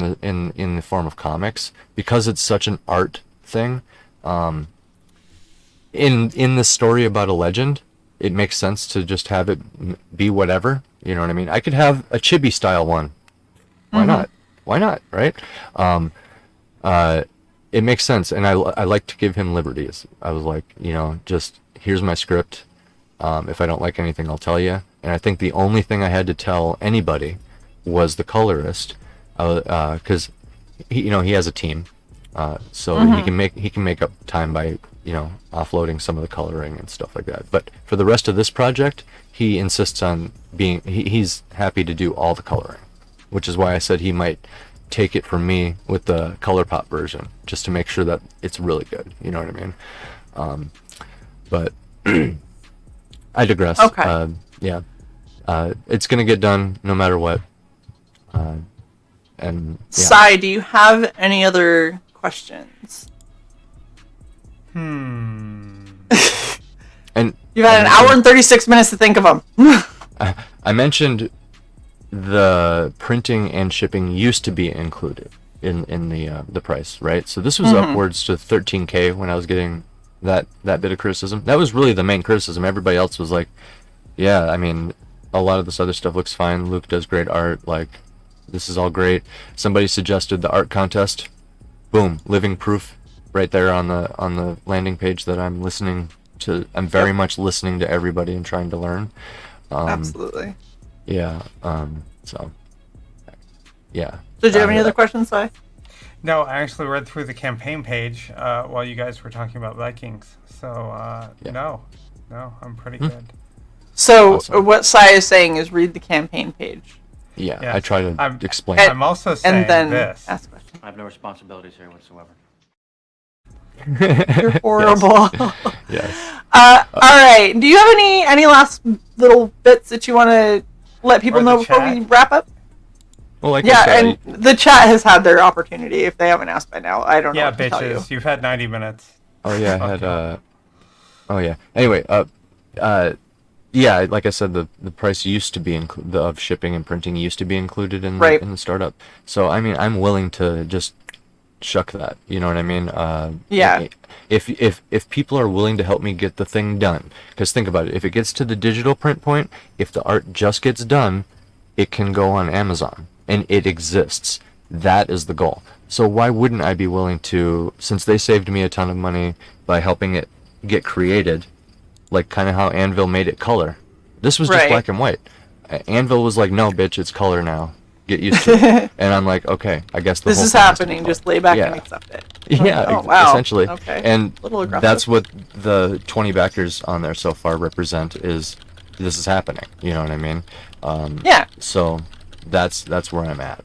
the form of comics, because it's such an art thing. In the story about a legend, it makes sense to just have it be whatever. You know what I mean? I could have a chibi style one. Why not? Why not? Right? It makes sense, and I like to give him liberties. I was like, just here's my script. If I don't like anything, I'll tell you. And I think the only thing I had to tell anybody was the colorist, because he has a team, so he can make up time by offloading some of the coloring and stuff like that. But for the rest of this project, he insists on he's happy to do all the coloring, which is why I said he might take it from me with the ColourPop version, just to make sure that it's really good. You know what I mean? But I digress. Okay. Yeah. It's gonna get done no matter what. And yeah. Sai, do you have any other questions? And You've had an hour and 36 minutes to think of them. I mentioned the printing and shipping used to be included in the price, right? So this was upwards to $13K when I was getting that bit of criticism. That was really the main criticism. Everybody else was like, yeah, I mean, a lot of this other stuff looks fine. Luke does great art. Like, this is all great. Somebody suggested the art contest. Boom, living proof right there on the landing page that I'm listening to. I'm very much listening to everybody and trying to learn. Absolutely. Yeah. So. Yeah. Did you have any other questions, Sai? No, I actually read through the campaign page while you guys were talking about Vikings. So, no, I'm pretty good. So, Awesome. what Sai is saying is read the campaign page. Yeah, Yes. I try to explain. I'm also saying And then this. ask questions. I have no responsibilities here whatsoever. You're horrible. Yes. All right. Do you have any last little bits that you want to let people Or know the before chat? we wrap up? Well, like Yeah, I said, and the chat has had their opportunity. If they haven't asked by now, I don't know Yeah, what to tell you. bitches, you've had 90 minutes. oh yeah, I had Okay. oh yeah. Anyway, yeah, like I said, the price used to be of shipping and printing used to be included in Right. in the startup. So I mean, I'm willing to just shuck that. You know what I mean? Yeah. If people are willing to help me get the thing done, because think about it, if it gets to the digital print point, if the art just gets done, it can go on Amazon and it exists. That is the goal. So why wouldn't I be willing to, since they saved me a ton of money by helping it get created, like kind of how Anvil made it color. This was just Right. black and white. Anvil was like, no, bitch, it's color now. Get used to it. And I'm like, okay, I guess the This whole is thing has to be happening. color. Just lay back Yeah. and accept it. Yeah, Oh, wow. essentially. Okay. And Little aggressive. that's what the 20 backers on there so far represent, is this is happening. You know what I mean? Yeah. So that's where I'm at.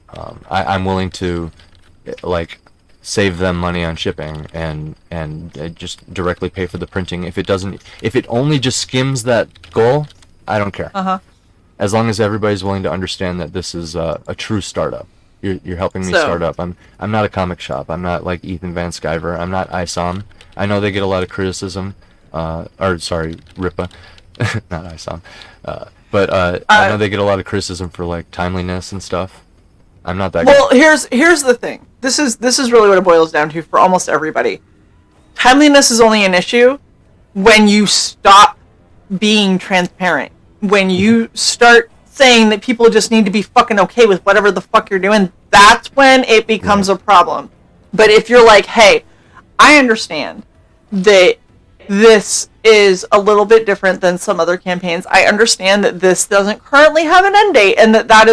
I'm willing to like save them money on shipping and just directly pay for the printing. If it only just skims that goal, I don't care. As long as everybody's willing to understand that this is a true startup. You're helping me So- start up. I'm not a comic shop. I'm not like Ethan Van Sciver. I'm not ISOM. I know they get a lot of criticism. Or sorry, RIPA, not ISOM. But I know they get a lot of criticism for like timeliness and stuff. I'm not that. Well, here's the thing. This is really what it boils down to for almost everybody. Timeliness is only an issue when you stop being transparent. When you start saying that people just need to be fucking okay with whatever the fuck you're doing, that's when it becomes a problem. But if you're like, hey, I understand that this is a little bit different than some other campaigns. I understand that this doesn't currently have an end date, and that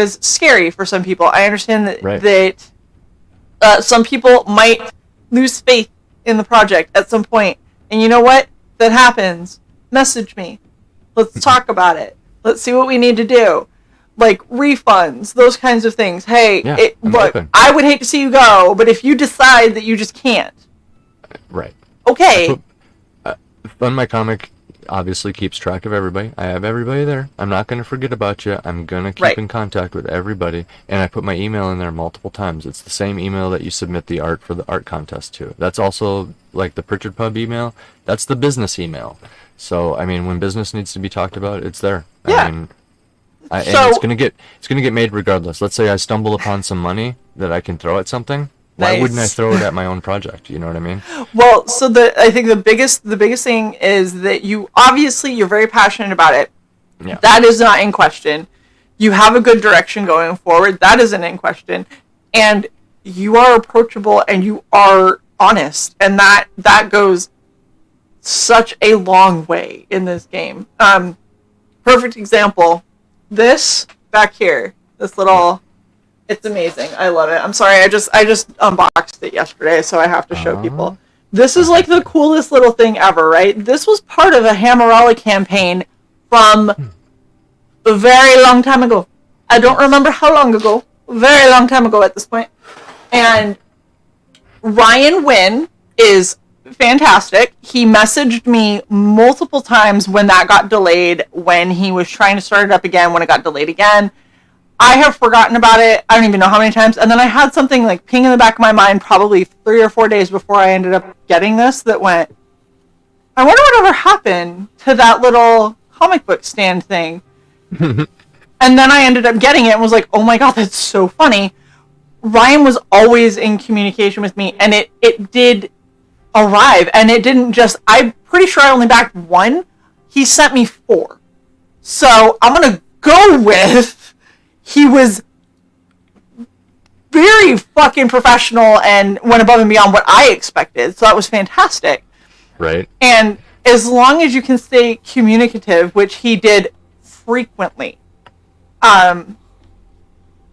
is scary for some people. I understand that Right. some people might lose faith in the project at some point. And you know what? That happens. Message me. Let's talk about it. Let's see what we need to do. Like refunds, those kinds of things. Hey, Yeah, I'm look, open. I would hate to see you go, but if you decide that you just can't, Right. okay. Fun My Comic obviously keeps track of everybody. I have everybody there. I'm not going to forget about you. I'm going to keep Right. in contact with everybody. And I put my email in there multiple times. It's the same email that you submit the art for the art contest to. That's also like the Pritchard Pub email. That's the business email. So, I mean, when business needs to be talked about, it's there. Yeah. I mean, And So- it's gonna get made regardless. Let's say I stumble upon some money that I can throw at something. Why Nice. wouldn't I throw it at my own project? You know what I mean? Well, so I think the biggest thing is that you're very passionate about it. Yeah. That is not in question. You have a good direction going forward. That isn't in question. And you are approachable and you are honest. And that goes such a long way in this game. Perfect example. This back here, this little, it's amazing. I love it. I'm sorry. I just unboxed it yesterday, so I have to show people. This is like the coolest little thing ever, right? This was part of a Hammeralla campaign from a very long time ago. I don't remember how long ago. Very long time ago at this point. And Ryan Wynn is fantastic. He messaged me multiple times when that got delayed, when he was trying to start it up again, when it got delayed again. I have forgotten about it. I don't even know how many times. And then I had something like ping in the back of my mind probably 3 or 4 days before I ended up getting this that went, I wonder whatever happened to that little comic book stand thing. And then I ended up getting it and was like, oh my god, that's so funny. Ryan was always in communication with me, and it did arrive. And it didn't just, I'm pretty sure I only backed 1. He sent me 4. So I'm going to go with, he was very fucking professional and went above and beyond what I expected. So that was fantastic. Right. And as long as you can stay communicative, which he did frequently, a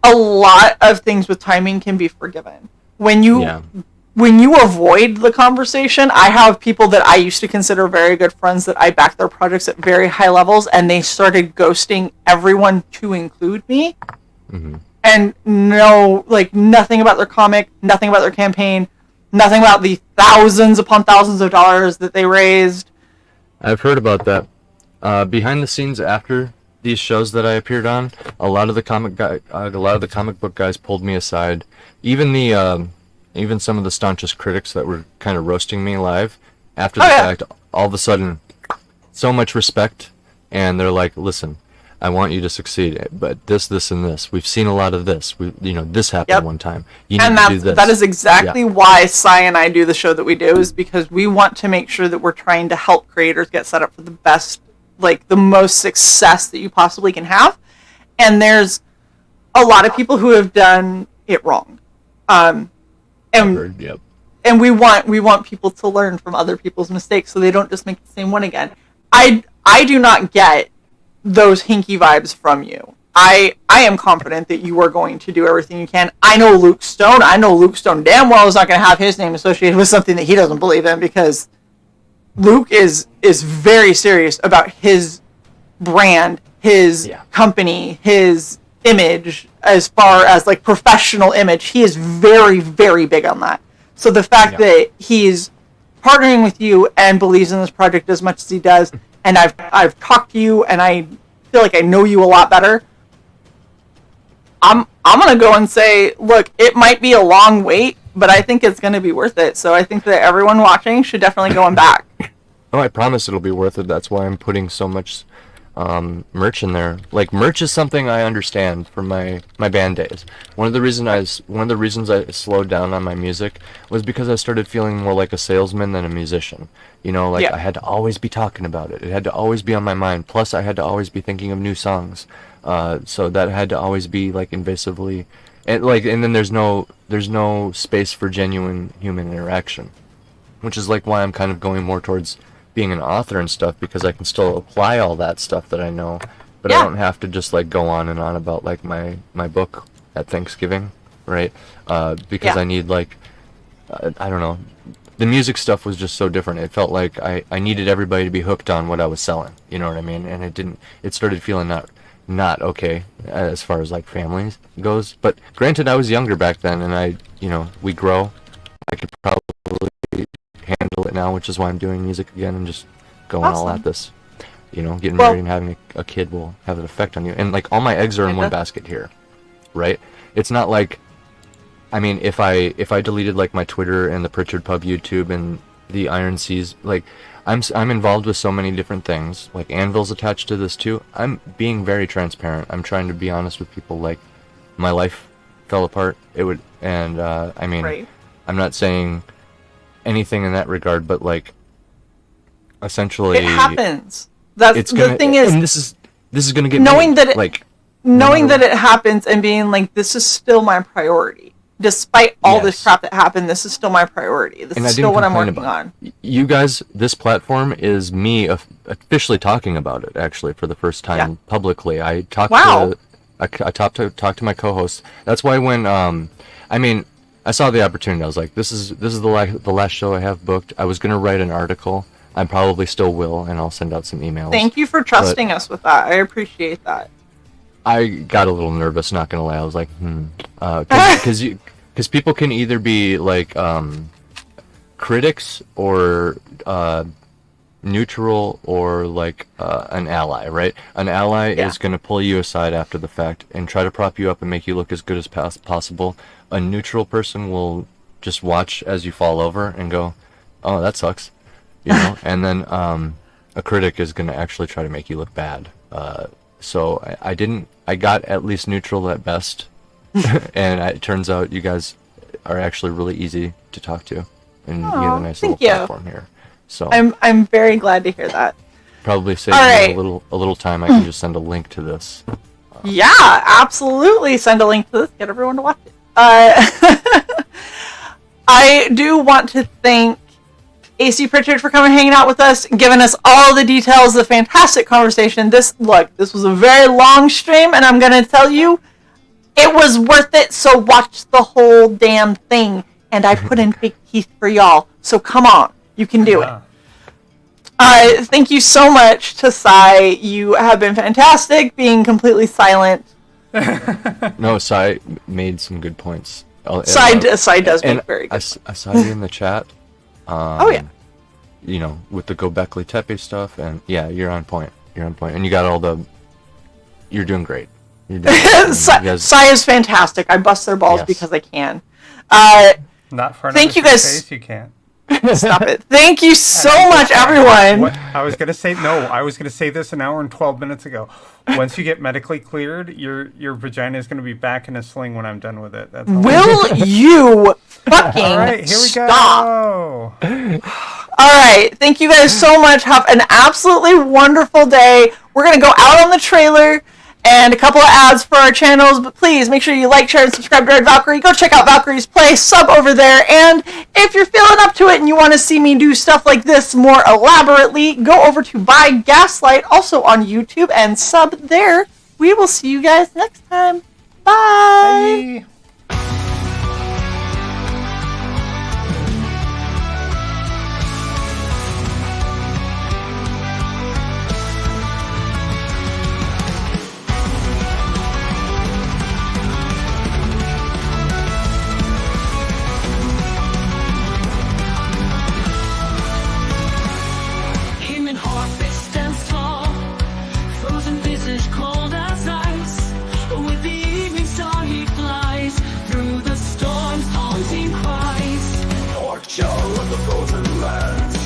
lot of things with timing can be forgiven. When you avoid the conversation, I have people that I used to consider very good friends that I back their projects at very high levels, and they started ghosting everyone to include me. Mm-hmm. And nothing about their comic, nothing about their campaign, nothing about the thousands upon thousands of dollars that they raised. I've heard about that. Behind the scenes after these shows that I appeared on, a lot of the comic book guys pulled me aside. Even some of the staunchest critics that were kind of roasting me live after the fact, all of a sudden, so much respect, and they're like, "Listen, I want you to succeed, but this, and this. We've seen a lot of this. This happened one time. You need to do this." That is exactly why Cy and I do the show that we do, is because we want to make sure that we're trying to help creators get set up for the best, like the most success that you possibly can have. And there's a lot of people who have done it wrong. And we want people to learn from other people's mistakes so they don't just make the same one again. I do not get those hinky vibes from you. I am confident that you are going to do everything you can. I know Luke Stone damn well is not going to have his name associated with something that he doesn't believe in, because Luke is very serious about his brand, his company, his image, as far as like professional image. He is very, very big on that. So the fact that he's partnering with you and believes in this project as much as he does, and I've talked to you and I feel like I know you a lot better, I'm gonna go and say, look, it might be a long wait, but I think it's gonna be worth it. So I think that everyone watching should definitely go and back. Oh, I promise it'll be worth it. That's why I'm putting so much merch in there. Like, merch is something I understand from my band days. One of the reasons I slowed down on my music was because I started feeling more like a salesman than a musician. I had to always be talking about it. It had to always be on my mind. Plus, I had to always be thinking of new songs. So that had to always be like invasively, and then there's no space for genuine human interaction, which is like why I'm kind of going more towards being an author and stuff, because I can still apply all that stuff that I know, but I don't have to just like go on and on about like my book at Thanksgiving, right? Because I need I don't know, the music stuff was just so different. It felt like I needed everybody to be hooked on what I was selling, you know what I mean? And it started feeling not okay as far as like families goes. But granted, I was younger back then, and we grow. I could probably handle it now, which is why I'm doing music again and just going all at this. Getting married and having a kid will have an effect on you. And like all my eggs are in one basket here, right? It's not like, I mean, if I deleted like my Twitter and the Pritchard Pub YouTube and the Iron Seas, like, I'm involved with so many different things. Like, Anvil's attached to this too. I'm being very transparent. I'm trying to be honest with people. Like, my life fell apart. I mean, Right. I'm not saying anything in that regard, but like, essentially, It happens. That's it's the gonna, thing is, and this is gonna get knowing made, that it, like, knowing that it happens and being like, this is still my priority. Despite all this Yes. crap that happened, this is still my priority. This And is I still didn't what I'm complain working about on. You guys, this platform is me officially talking about it, actually, for the first time Yeah. publicly. I talked Wow. to I talked to my co-host. That's why when I mean, I saw the opportunity. I was like, this is the last show I have booked. I was gonna write an article. I probably still will, and I'll send out some emails. Thank you for trusting us with that. I appreciate that. I got a little nervous, not gonna lie. I was like, because people can either be like critics or neutral or like an ally, right? An ally is gonna pull you aside after the fact and try to prop you up and make you look as good as possible. A neutral person will just watch as you fall over and go, "Oh, that sucks," you know. And then a critic is gonna actually try to make you look bad. So I got at least neutral at best, and it turns out you guys are actually really easy to talk to, and you have a nice little thank you. platform here. So I'm very glad to hear that. probably save All me right. a little time. I can just send a link to this. Yeah, absolutely. Send a link to this. Get everyone to watch it. I do want to thank AC Pritchard for coming and hanging out with us and giving us all the details, the fantastic conversation. This was a very long stream, and I'm going to tell you, it was worth it, so watch the whole damn thing. And I put in big teeth for y'all, so come on. You can do it. Thank you so much to Sai. You have been fantastic, being completely silent. No, Sai made some good points. Sai does make very good. I saw you in the chat. Oh, yeah. You know, with the Gobekli Tepe stuff, and yeah, you're on point. You're on point, and you got all the. You're doing great. You're doing great. Sai is fantastic. I bust their balls Yes. because I can. Not for Thank you another guys. 6 days, you can't. Stop it. Thank you so much, everyone. What I was gonna say this an hour and 12 minutes ago. Once you get medically cleared, your vagina is gonna be back in a sling when I'm done with it. That's all. Will you fucking All right, here we stop? go. All right. Thank you guys so much. Have an absolutely wonderful day. We're going to go out on the trailer and a couple of ads for our channels, but please make sure you like, share, and subscribe to Red Valkyrie. Go check out Valkyrie's Play, sub over there, and if you're feeling up to it and you want to see me do stuff like this more elaborately, go over to Buy Gaslight, also on YouTube, and sub there. We will see you guys next time. Bye. Bye. Human heart that stands tall, frozen visage cold as ice. With the evening star he flies through the storm's haunting cries. Orc Joe of the frozen lands,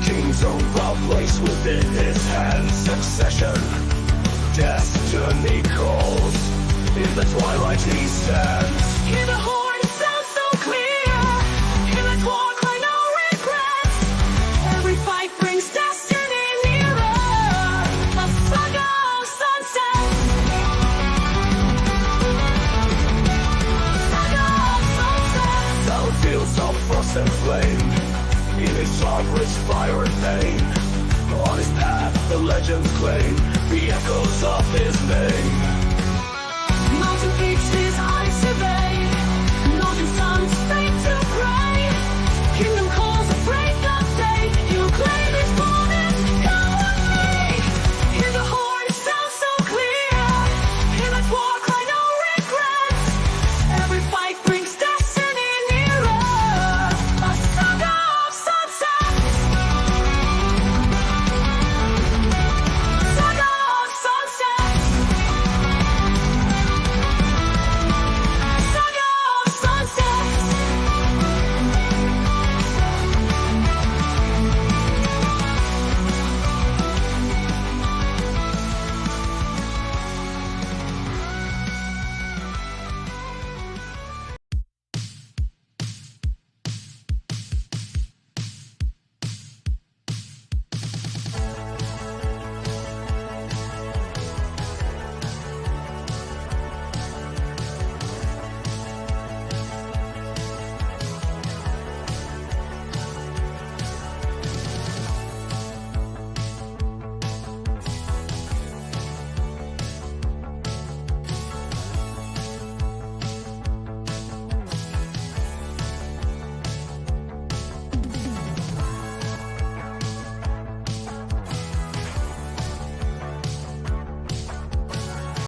king's own proud place within his hands. Succession, destiny calls. In the twilight he stands. Hear the horn sound so clear. Hear the war cry, no regrets. Every fight brings destiny nearer. A saga of sunsets. Saga of sunsets. Battlefields of frost and flame, in his slumberous fire and pain. On his path the legends claim the echoes of his name. Mountain peaks